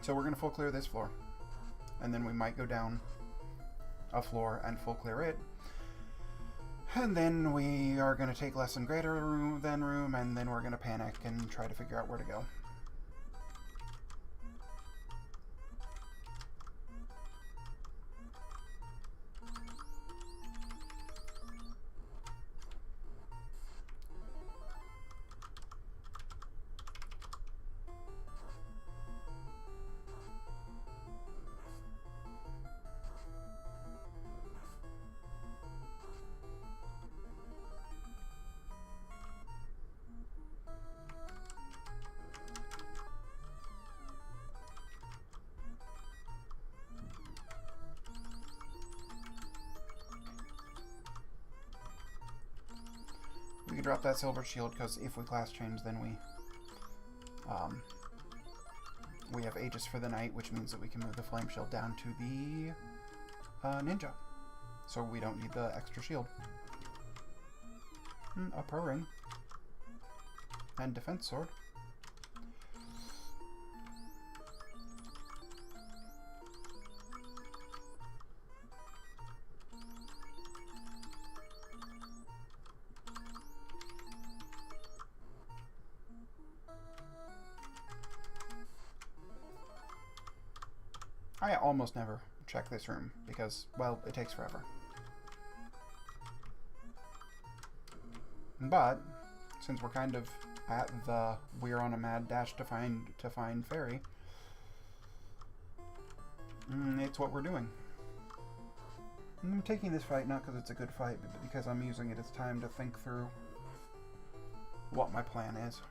Speaker 1: So we're going to full clear this floor. And then we might go down a floor and full clear it. And then we are going to take less and greater room, and then we're going to panic and try to figure out where to go. We can drop that silver shield because if we class change, then we have Aegis for the Knight, which means that we can move the flame shield down to the ninja, so we don't need the extra shield. A pro ring and defense sword. I almost never check this room because, well, it takes forever. But since we're kind of at the we're on a mad dash to find fairy, it's what we're doing. I'm taking this fight not because it's a good fight, but because I'm using it as time to think through what my plan is.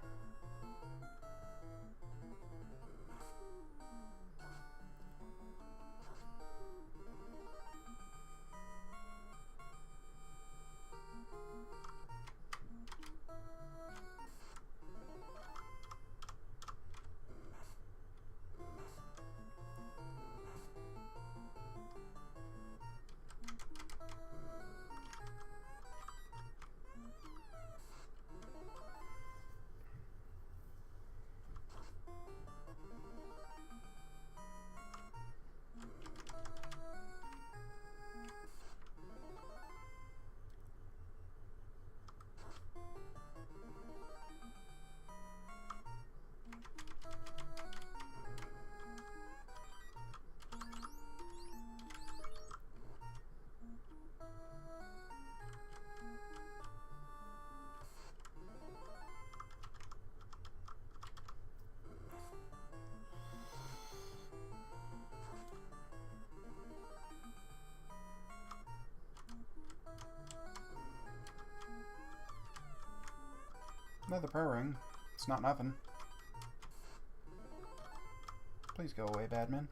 Speaker 1: Another prayer ring. It's not nothing. Please go away, Badman.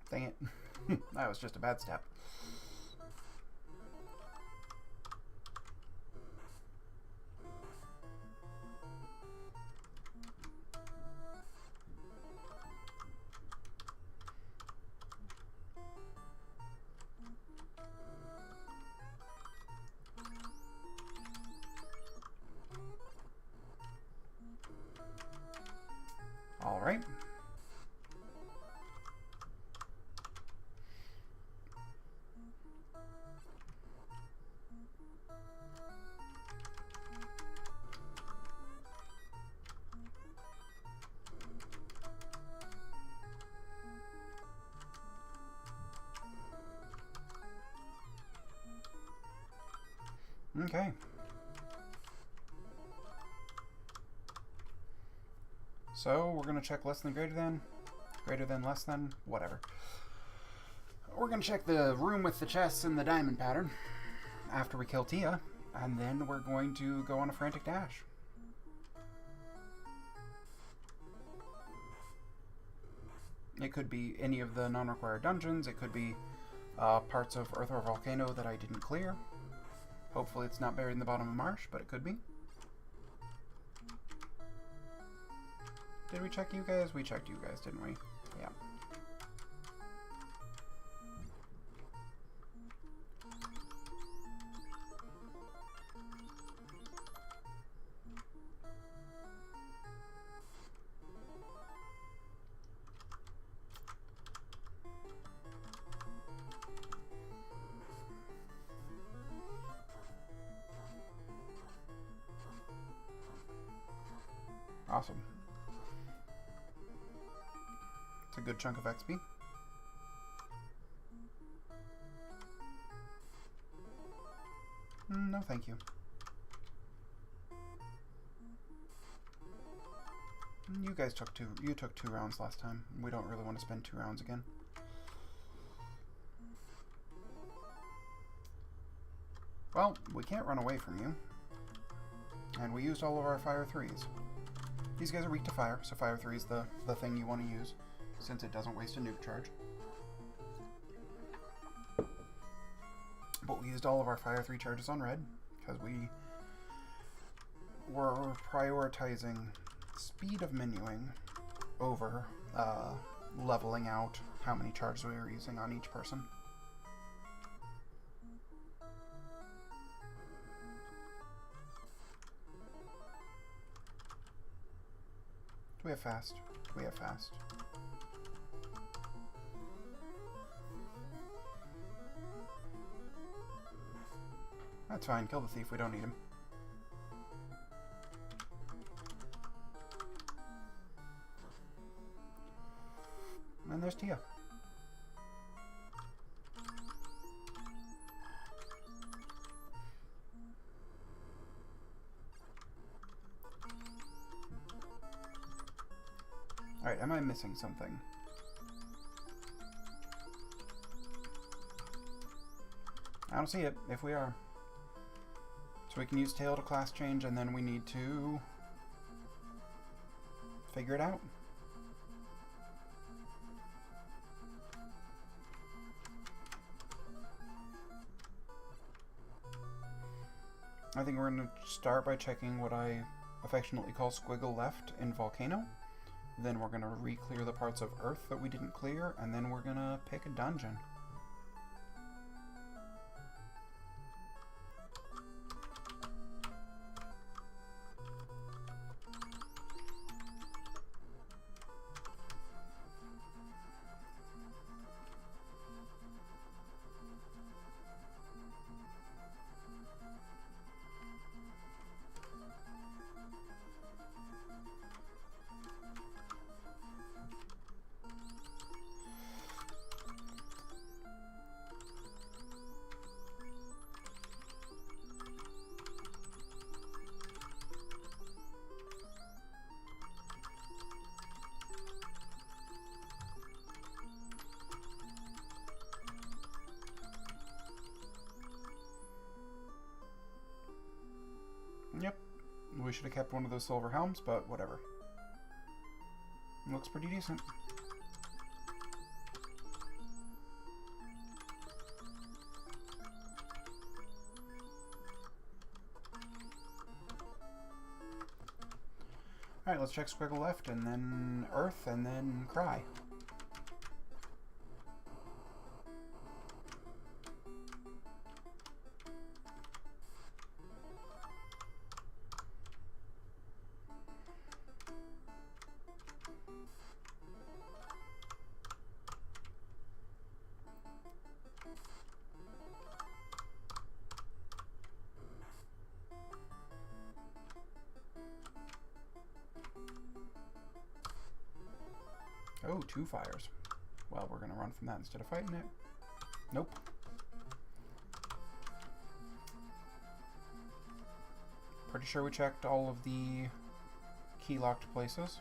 Speaker 1: Dang it. That was just a bad step. All right. Okay. So we're going to check less than, greater than, less than, whatever. We're going to check the room with the chests and the diamond pattern after we kill Tia, and then we're going to go on a frantic dash. It could be any of the non-required dungeons. It could be parts of Earth or Volcano that I didn't clear. Hopefully it's not buried in the bottom of marsh, but it could be. Did we check you guys? We checked you guys, didn't we? Yeah. Awesome. It's a good chunk of XP. No, thank you. You guys took two rounds last time. We don't really want to spend 2 rounds again. Well, we can't run away from you. And we used all of our fire 3s. These guys are weak to fire, so fire 3 is the thing you want to use, since it doesn't waste a nuke charge. But we used all of our fire 3 charges on red, because we were prioritizing speed of menuing over leveling out how many charges we were using on each person. Do we have fast? We have fast. That's fine. Kill the thief. We don't need him. And there's Tia. Alright, am I missing something? I don't see it, if we are. So we can use tail to class change, and then we need to figure it out. I think we're going to start by checking what I affectionately call squiggle left in Volcano. Then we're going to re-clear the parts of Earth that we didn't clear, and then we're going to pick a dungeon. Yep, we should have kept one of those silver helms, but whatever. Looks pretty decent. Alright, let's check squiggle left, and then Earth, and then Cry. Oh, 2 fires. Well, we're gonna run from that instead of fighting it. Nope. Pretty sure we checked all of the key-locked places.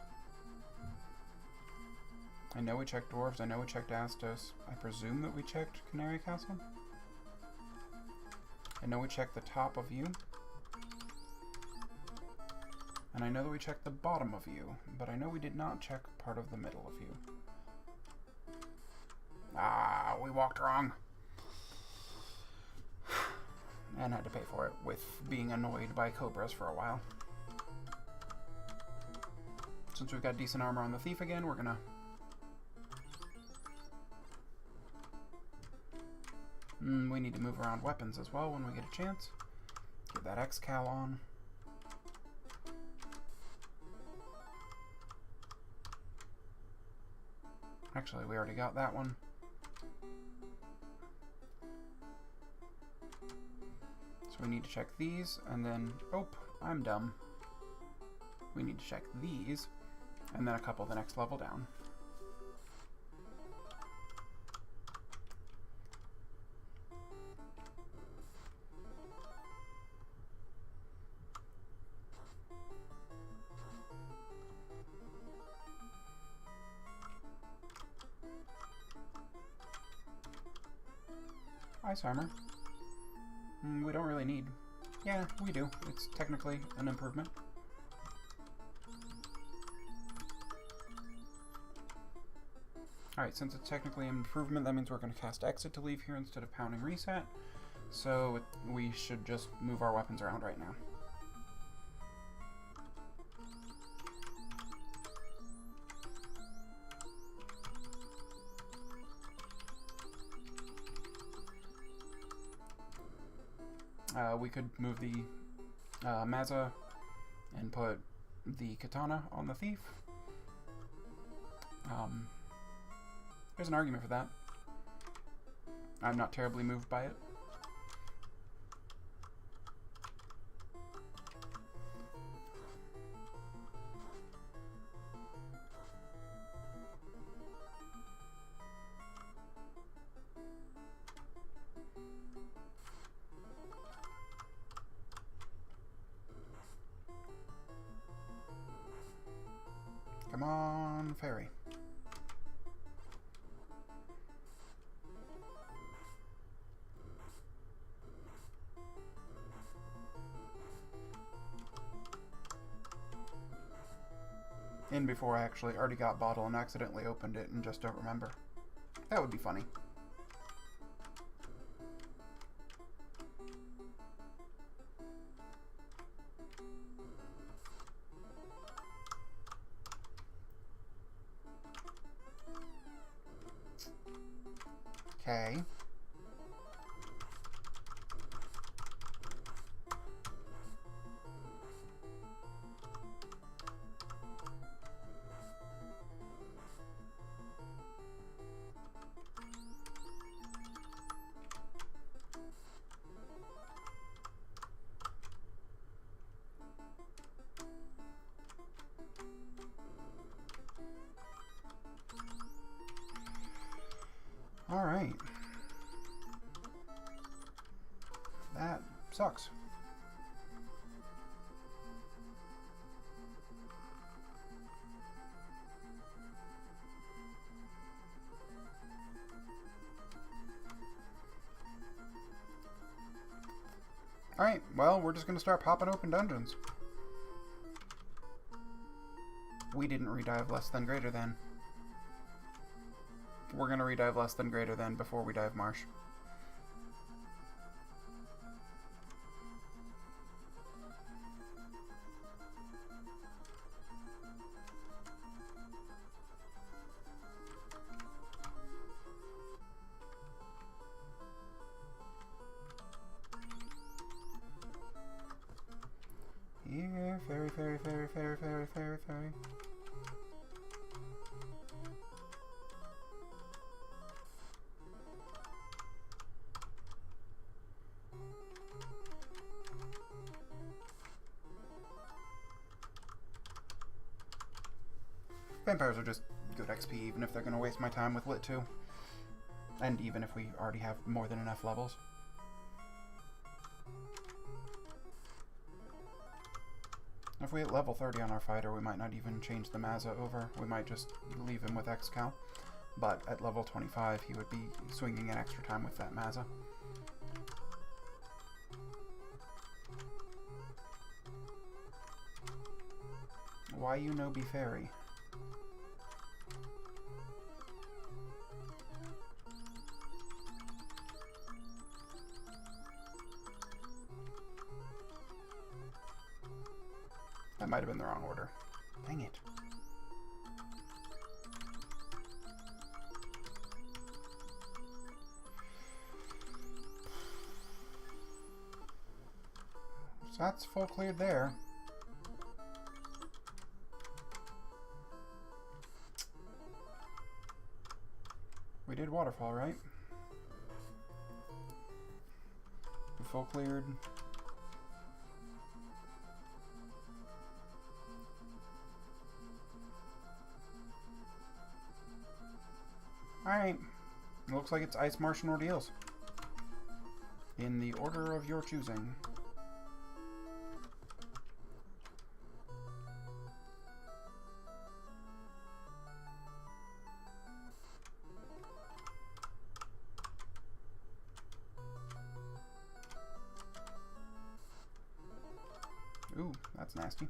Speaker 1: I know we checked Dwarves, I know we checked Astos. I presume that we checked Canary Castle. I know we checked the top of you. And I know that we checked the bottom of you, but I know we did not check part of the middle of you. Ah, we walked wrong. And had to pay for it with being annoyed by cobras for a while. Since we've got decent armor on the thief again, we're gonna... we need to move around weapons as well when we get a chance. Get that X-Cal on. Actually, we already got that one. So we need to check these, and then... Oh, I'm dumb. we need to check these, and then a couple the next level down. Ice armor. We don't really need. Yeah, we do. It's technically an improvement. Alright, since it's technically an improvement, that means we're going to cast Exit to leave here instead of pounding Reset. So we should just move our weapons around right now. We could move the Mazza and put the Katana on the Thief. There's an argument for that. I'm not terribly moved by it. Come on, fairy. In before I actually already got bottle and accidentally opened it and just don't remember. That would be funny. Okay. All right. That sucks. All right, well, we're just going to start popping open dungeons. We didn't redive less than greater than. We're going to redive less than greater than before we dive marsh. Here, fairy, fairy, fairy, fairy, fairy, fairy, fairy. Vampires are just good XP, even if they're going to waste my time with Lit 2. And even if we already have more than enough levels. If we hit level 30 on our fighter, we might not even change the Mazza over. We might just leave him with X-Cal. But at level 25, he would be swinging an extra time with that Mazza. Why you no be fairy? That might have been the wrong order. Dang it. So that's full cleared there. We did waterfall, right? We full cleared. It looks like it's Ice Martian Ordeals. In the order of your choosing. Ooh, that's nasty.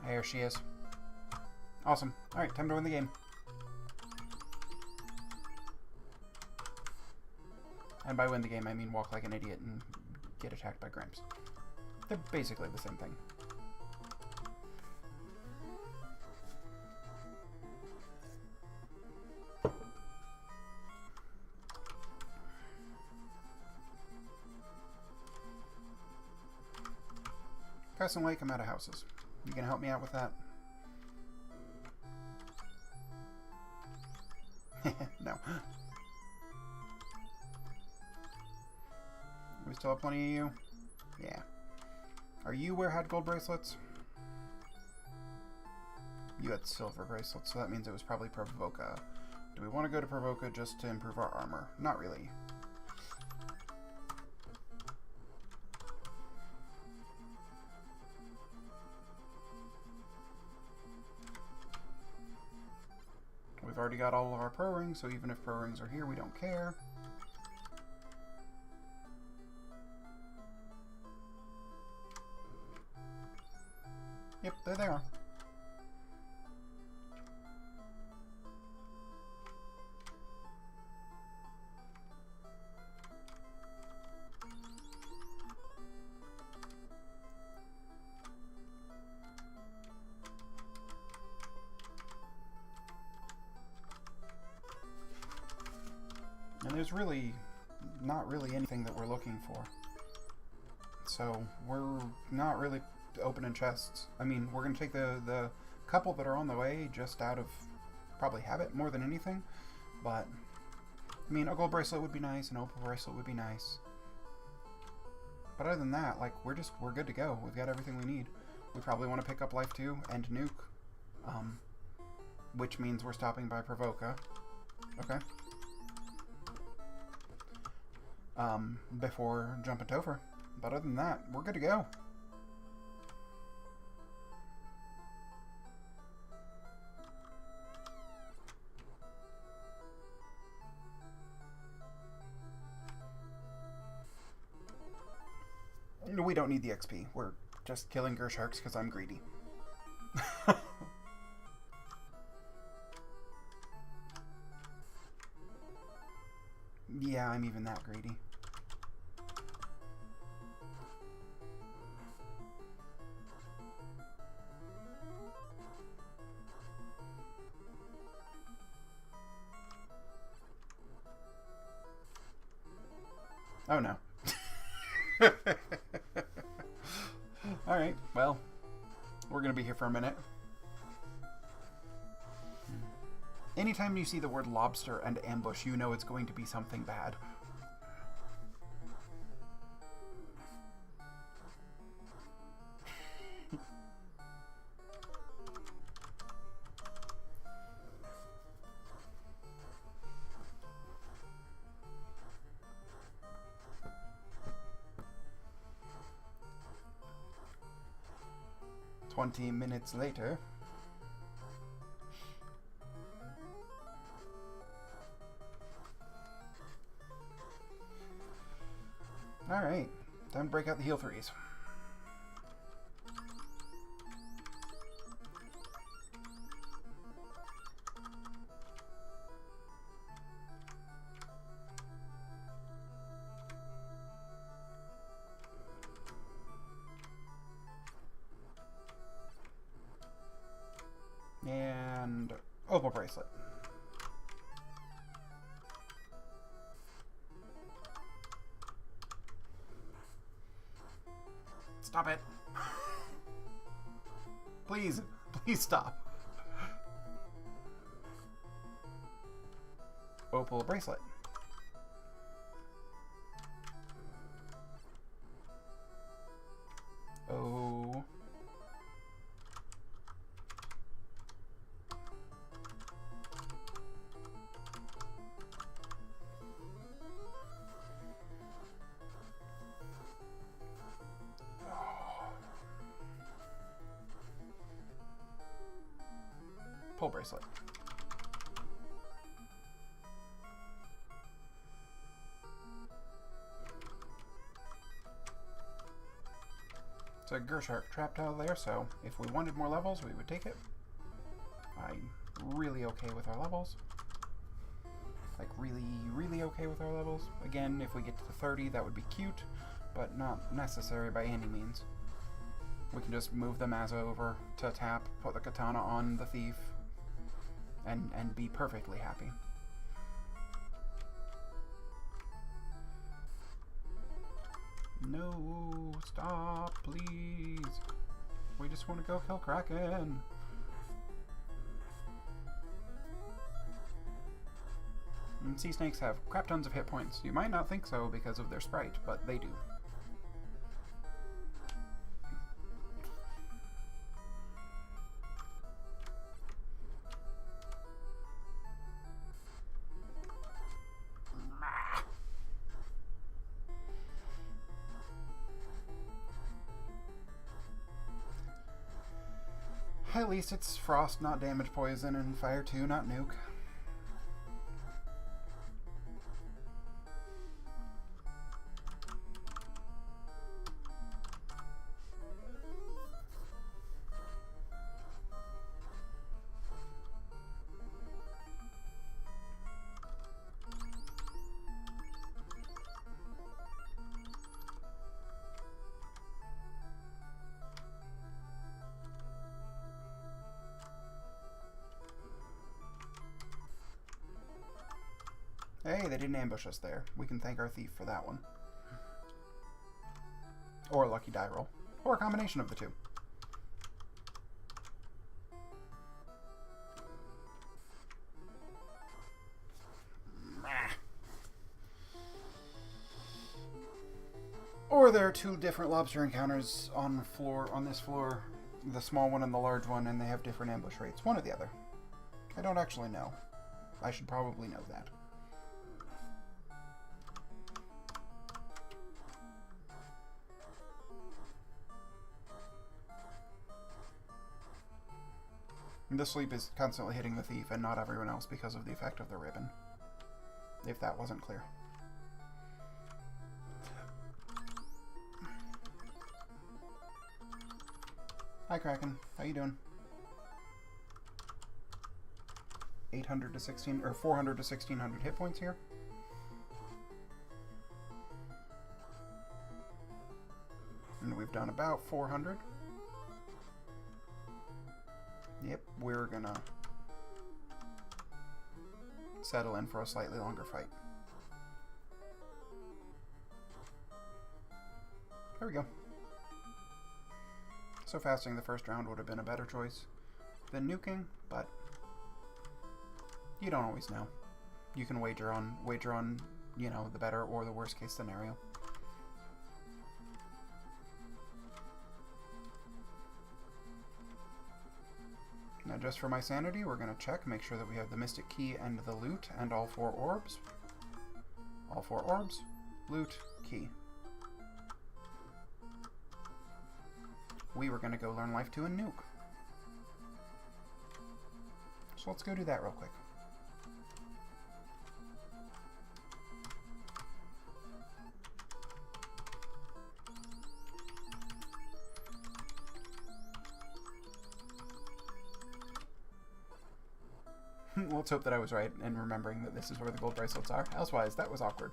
Speaker 1: There she is. Awesome. Alright, time to win the game. And by win the game, I mean walk like an idiot and get attacked by Gramps. They're basically the same thing. Crescent Lake, I'm out of houses. You gonna help me out with that? No. We still have plenty of you? Yeah. Are you where had gold bracelets? You had silver bracelets, so that means it was probably Provoca. Do we want to go to Provoca just to improve our armor? Not really. We've already got all of our pro rings, so even if pro rings are here, we don't care. Yep, there they are. And there's really not really anything that we're looking for. So we're not really opening chests. I mean, we're going to take the couple that are on the way just out of probably habit more than anything. But, I mean, a gold bracelet would be nice, an opal bracelet would be nice. But other than that, like, we're good to go. We've got everything we need. We probably want to pick up Life 2 and Nuke. Which means we're stopping by Provoca. Okay. Before jumping Topher. But other than that, we're good to go. We don't need the XP. We're just killing Gersharks because I'm greedy. Yeah, I'm even that greedy. Oh no. Alright, well, we're going to be here for a minute. Anytime you see the word lobster and ambush, you know it's going to be something bad. "20 minutes later." Alright, time to break out the heal threes. And opal bracelet. Stop it. Please, please stop. Opal bracelet. Oh. Pull bracelet. It's a Gershark trap tile there, so if we wanted more levels, we would take it. I'm really okay with our levels. Like, really, really okay with our levels. Again, if we get to the 30, that would be cute, but not necessary by any means. We can just move the Mazza over to tap, put the katana on the thief, and be perfectly happy. No, stop, please. We just want to go kill Kraken. And sea snakes have crap tons of hit points. You might not think so because of their sprite, but they do. At least it's frost, not damage poison, and fire 2, not nuke. Hey, they didn't ambush us there. We can thank our thief for that one. Or a lucky die roll. Or a combination of the two. Or there are two different lobster encounters on this floor. The small one and the large one, and they have different ambush rates. One or the other. I don't actually know. I should probably know that. The sleep is constantly hitting the thief and not everyone else because of the effect of the ribbon. If that wasn't clear. Hi Kraken, how you doing? 800 to 16 or 400 to 1600 hit points here. And we've done about 400. Yep, we're gonna settle in for a slightly longer fight. There we go. So fasting the first round would have been a better choice than nuking, but you don't always know. You can wager on, you know, the better or the worst case scenario. Now just for my sanity, we're going to check, make sure that we have the Mystic Key and the loot and all 4 orbs. All 4 orbs, loot, key. We were going to go learn Life 2 and nuke. So let's go do that real quick. Let's hope that I was right in remembering that this is where the gold bracelets are. Elsewise, that was awkward.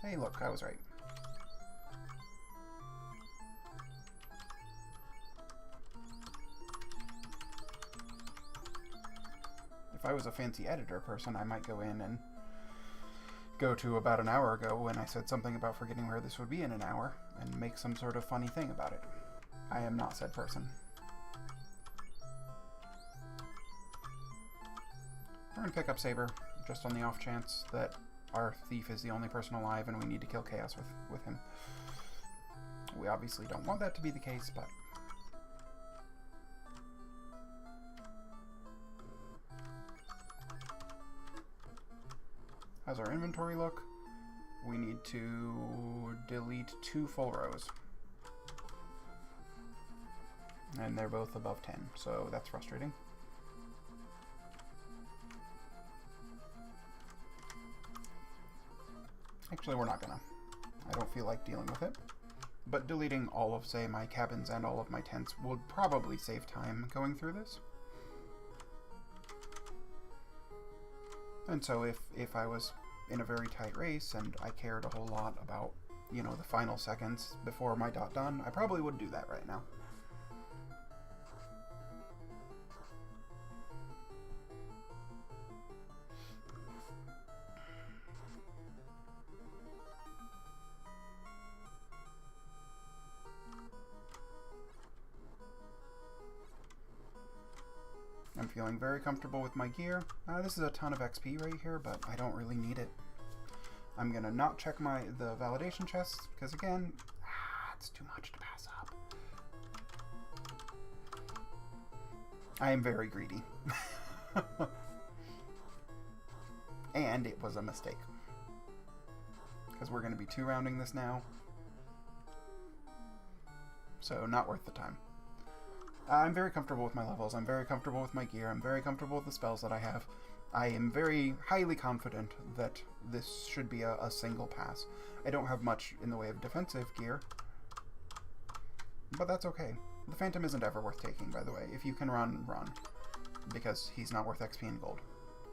Speaker 1: Hey, look, I was right. If I was a fancy editor person, I might go in and go to about an hour ago when I said something about forgetting where this would be in an hour and make some sort of funny thing about it. I am not said person. We're going to pick up Saber, just on the off chance that our thief is the only person alive and we need to kill Chaos with him. We obviously don't want that to be the case, but... How's our inventory look? We need to delete 2 full rows. And they're both above 10, so that's frustrating. Actually, we're not gonna. I don't feel like dealing with it. But deleting all of, say, my cabins and all of my tents would probably save time going through this. And so if I was in a very tight race and I cared a whole lot about, you know, the final seconds before my dot done, I probably would do that right now. I'm feeling very comfortable with my gear. This is a ton of XP right here, but I don't really need it. I'm gonna not check the validation chests, because again, it's too much to pass up. I am very greedy. And it was a mistake. Because we're gonna be 2-rounding this now. So not worth the time. I'm very comfortable with my levels, I'm very comfortable with my gear, I'm very comfortable with the spells that I have. I am very highly confident that this should be a single pass. I don't have much in the way of defensive gear, but that's okay. The Phantom isn't ever worth taking, by the way. If you can run, run. Because he's not worth XP and gold.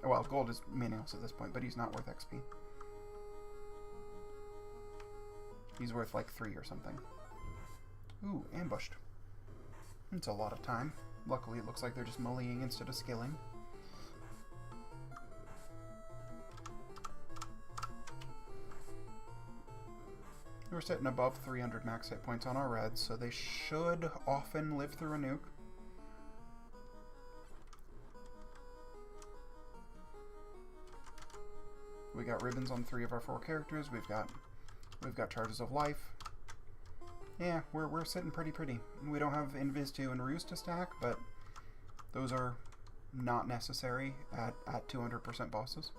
Speaker 1: Well, gold is meaningless at this point, but he's not worth XP. He's worth like 3 or something. Ooh, ambushed. It's a lot of time. Luckily, it looks like they're just mullying instead of skilling. We're sitting above 300 max hit points on our reds, so they should often live through a nuke. We got ribbons on 3 of our 4 characters. We've got charges of life. Yeah, we're sitting pretty. We don't have Invis 2 and Ruse to stack, but those are not necessary at 200% bosses.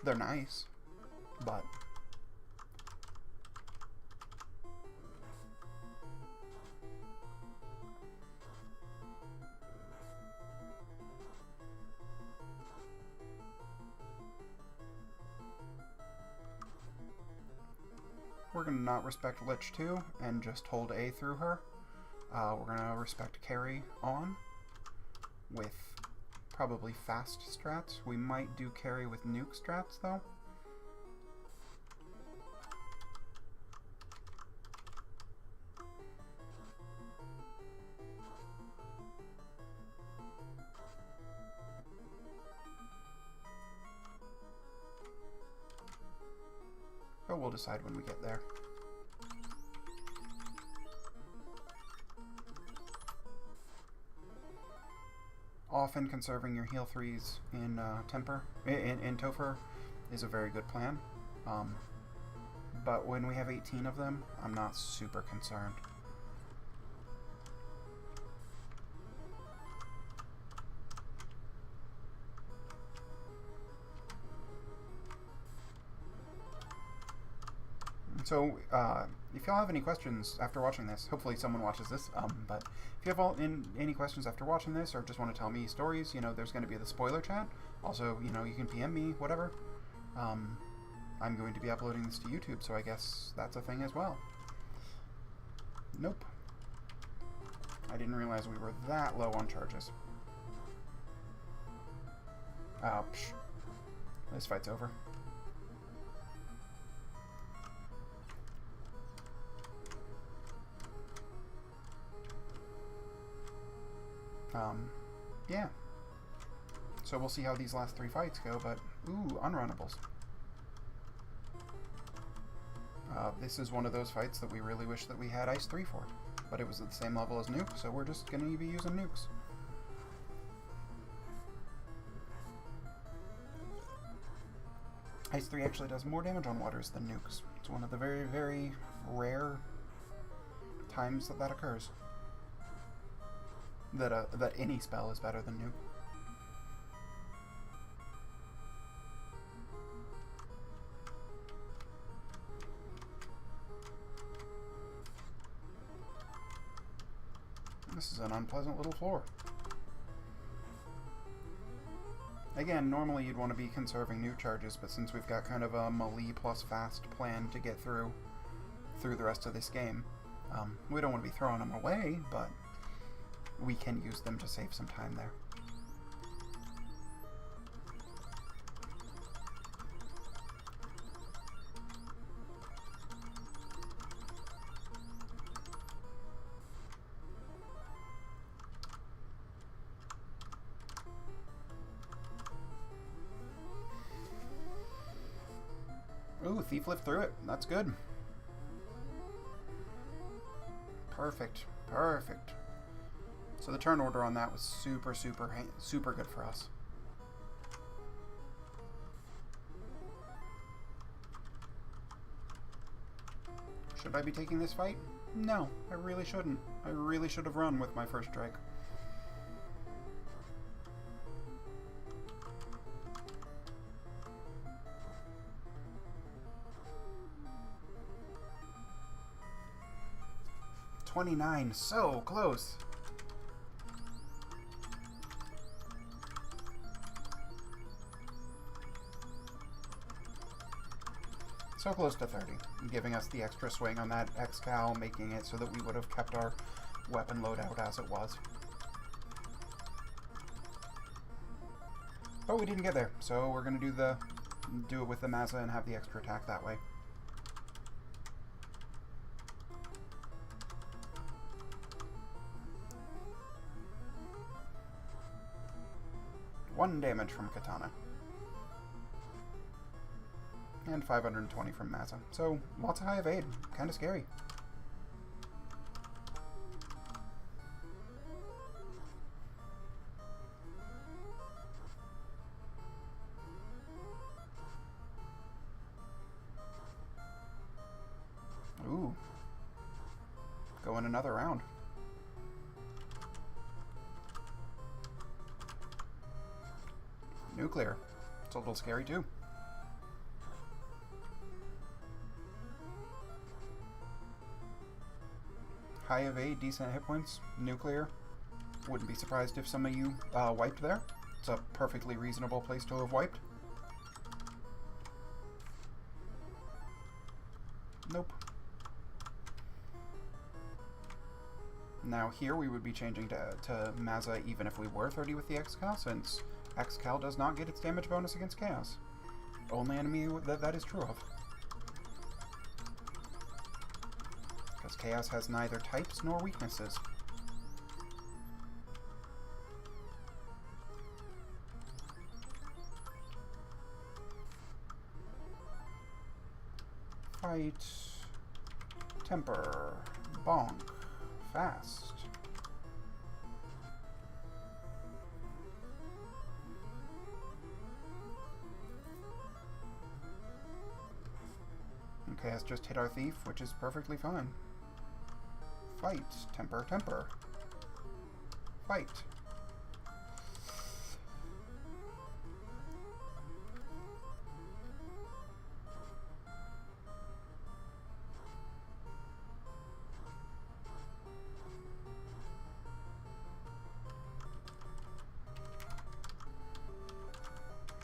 Speaker 1: They're nice, but... We're going to not respect Lich 2 and just hold A through her. We're going to respect Carry on with probably fast strats. We might do Carry with nuke strats though. But we'll decide when we get there. Often conserving your heal 3s in in Topher is a very good plan. But when we have 18 of them, I'm not super concerned. So, if y'all have any questions after watching this, hopefully someone watches this, but if you have any questions after watching this, or just want to tell me stories, you know, there's going to be the spoiler chat. Also, you know, you can PM me, whatever. I'm going to be uploading this to YouTube, so I guess that's a thing as well. Nope. I didn't realize we were that low on charges. Ouch. This fight's over. Yeah. So we'll see how these last 3 fights go, but ooh, unrunnables. This is one of those fights that we really wish that we had Ice 3 for, but it was at the same level as Nuke, so we're just going to be using nukes. Ice 3 actually does more damage on waters than nukes. It's one of the very, very rare times that that occurs. That any spell is better than nuke. This is an unpleasant little floor. Again, normally you'd want to be conserving nuke charges, but since we've got kind of a melee plus fast plan to get through the rest of this game, we don't want to be throwing them away, but we can use them to save some time there. Ooh, Thief lived through it. That's good. Perfect. Perfect. So the turn order on that was super good for us. Should I be taking this fight? No, I really shouldn't. I really should have run with my first strike. $29, so close. So close to 30, giving us the extra swing on that X-Cal, making it so that we would have kept our weapon loadout as it was. But we didn't get there, so we're gonna do it with the Mazza and have the extra attack that way. One damage from Katana. And 520 from Mazza. So, lots of high evade. Kind of scary. Ooh. Going another round. Nuclear. It's a little scary too. High evade, decent hit points. Nuclear. Wouldn't be surprised if some of you wiped there. It's a perfectly reasonable place to have wiped. Nope. Now here we would be changing to Mazza even if we were 30 with the X-Cal, since X-Cal does not get its damage bonus against Chaos. Only enemy that is true of. Because Chaos has neither types nor weaknesses. Fight. Temper. Bonk. Fast. Okay, has just hit our thief, which is perfectly fine. Fight. Temper, temper. Fight.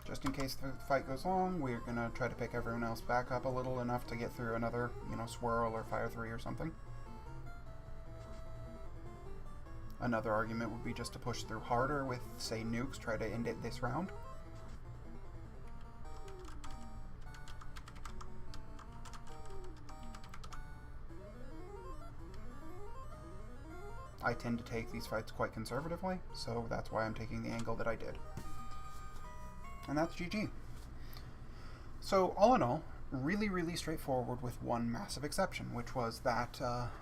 Speaker 1: Just in case the fight goes long, we're going to try to pick everyone else back up a little enough to get through another, swirl or fire 3 or something. Another argument would be just to push through harder with, say, nukes, try to end it this round. I tend to take these fights quite conservatively, so that's why I'm taking the angle that I did. And that's GG. So, all in all, really, really straightforward with one massive exception, which was that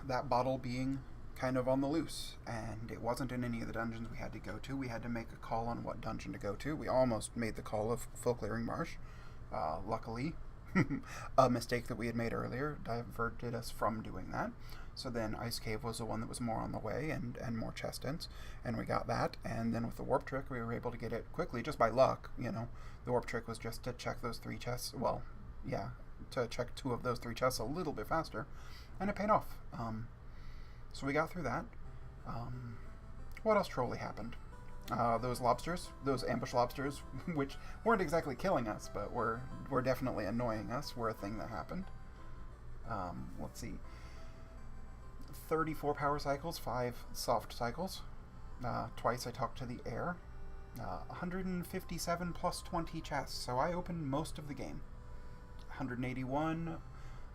Speaker 1: that bottle being kind of on the loose, and it wasn't in any of the dungeons we had to go to. We had to make a call on what dungeon to go to. We almost made the call of Full Clearing Marsh. Luckily, a mistake that we had made earlier diverted us from doing that. So then Ice Cave was the one that was more on the way, and more chest ends, and we got that. And then with the Warp Trick, we were able to get it quickly, just by luck, you know. The Warp Trick was just to check those 3 chests, well, yeah, to check 2 of those 3 chests a little bit faster, and it paid off. So we got through that. What else truly happened? Those lobsters, those ambush lobsters, which weren't exactly killing us, but were definitely annoying us, were a thing that happened. Let's see. 34 power cycles, 5 soft cycles. Twice I talked to the air. 157 plus 20 chests, so I opened most of the game. 181,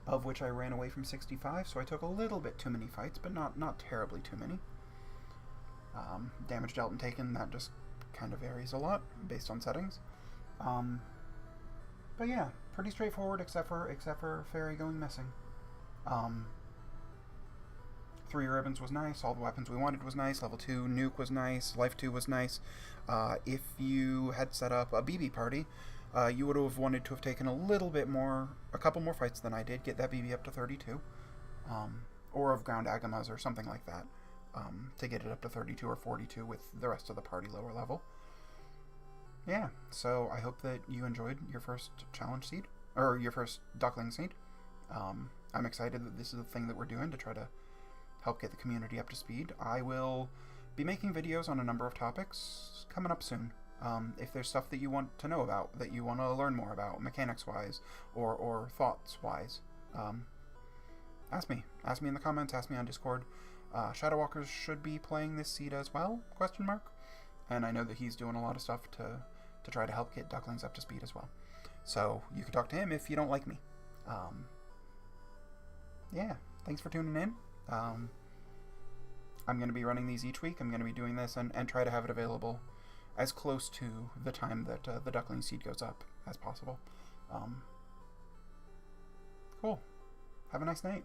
Speaker 1: of which I ran away from 65, so I took a little bit too many fights, but not terribly too many. Damage dealt and taken, that just kind of varies a lot based on settings. But yeah, pretty straightforward except for Fairy going missing. 3 ribbons was nice, all the weapons we wanted was nice, level 2 nuke was nice, life 2 was nice. If you had set up a BB party, you would have wanted to have taken a couple more fights than I did, get that BB up to 32, or of ground agamas or something like that, to get it up to 32 or 42 with the rest of the party lower level. Yeah, so I hope that you enjoyed your first challenge seed, or your first Duckling seed. I'm excited that this is the thing that we're doing to try to help get the community up to speed. I will be making videos on a number of topics coming up soon. If there's stuff that you want to know about, that you want to learn more about, mechanics-wise, or thoughts-wise, ask me. Ask me in the comments, ask me on Discord. Shadowwalkers should be playing this seed as well, ? And I know that he's doing a lot of stuff to try to help get Ducklings up to speed as well. So you can talk to him if you don't like me. Yeah, thanks for tuning in. I'm going to be running these each week. I'm going to be doing this and try to have it available as close to the time that the Duckling seed goes up as possible. Cool. Have a nice night.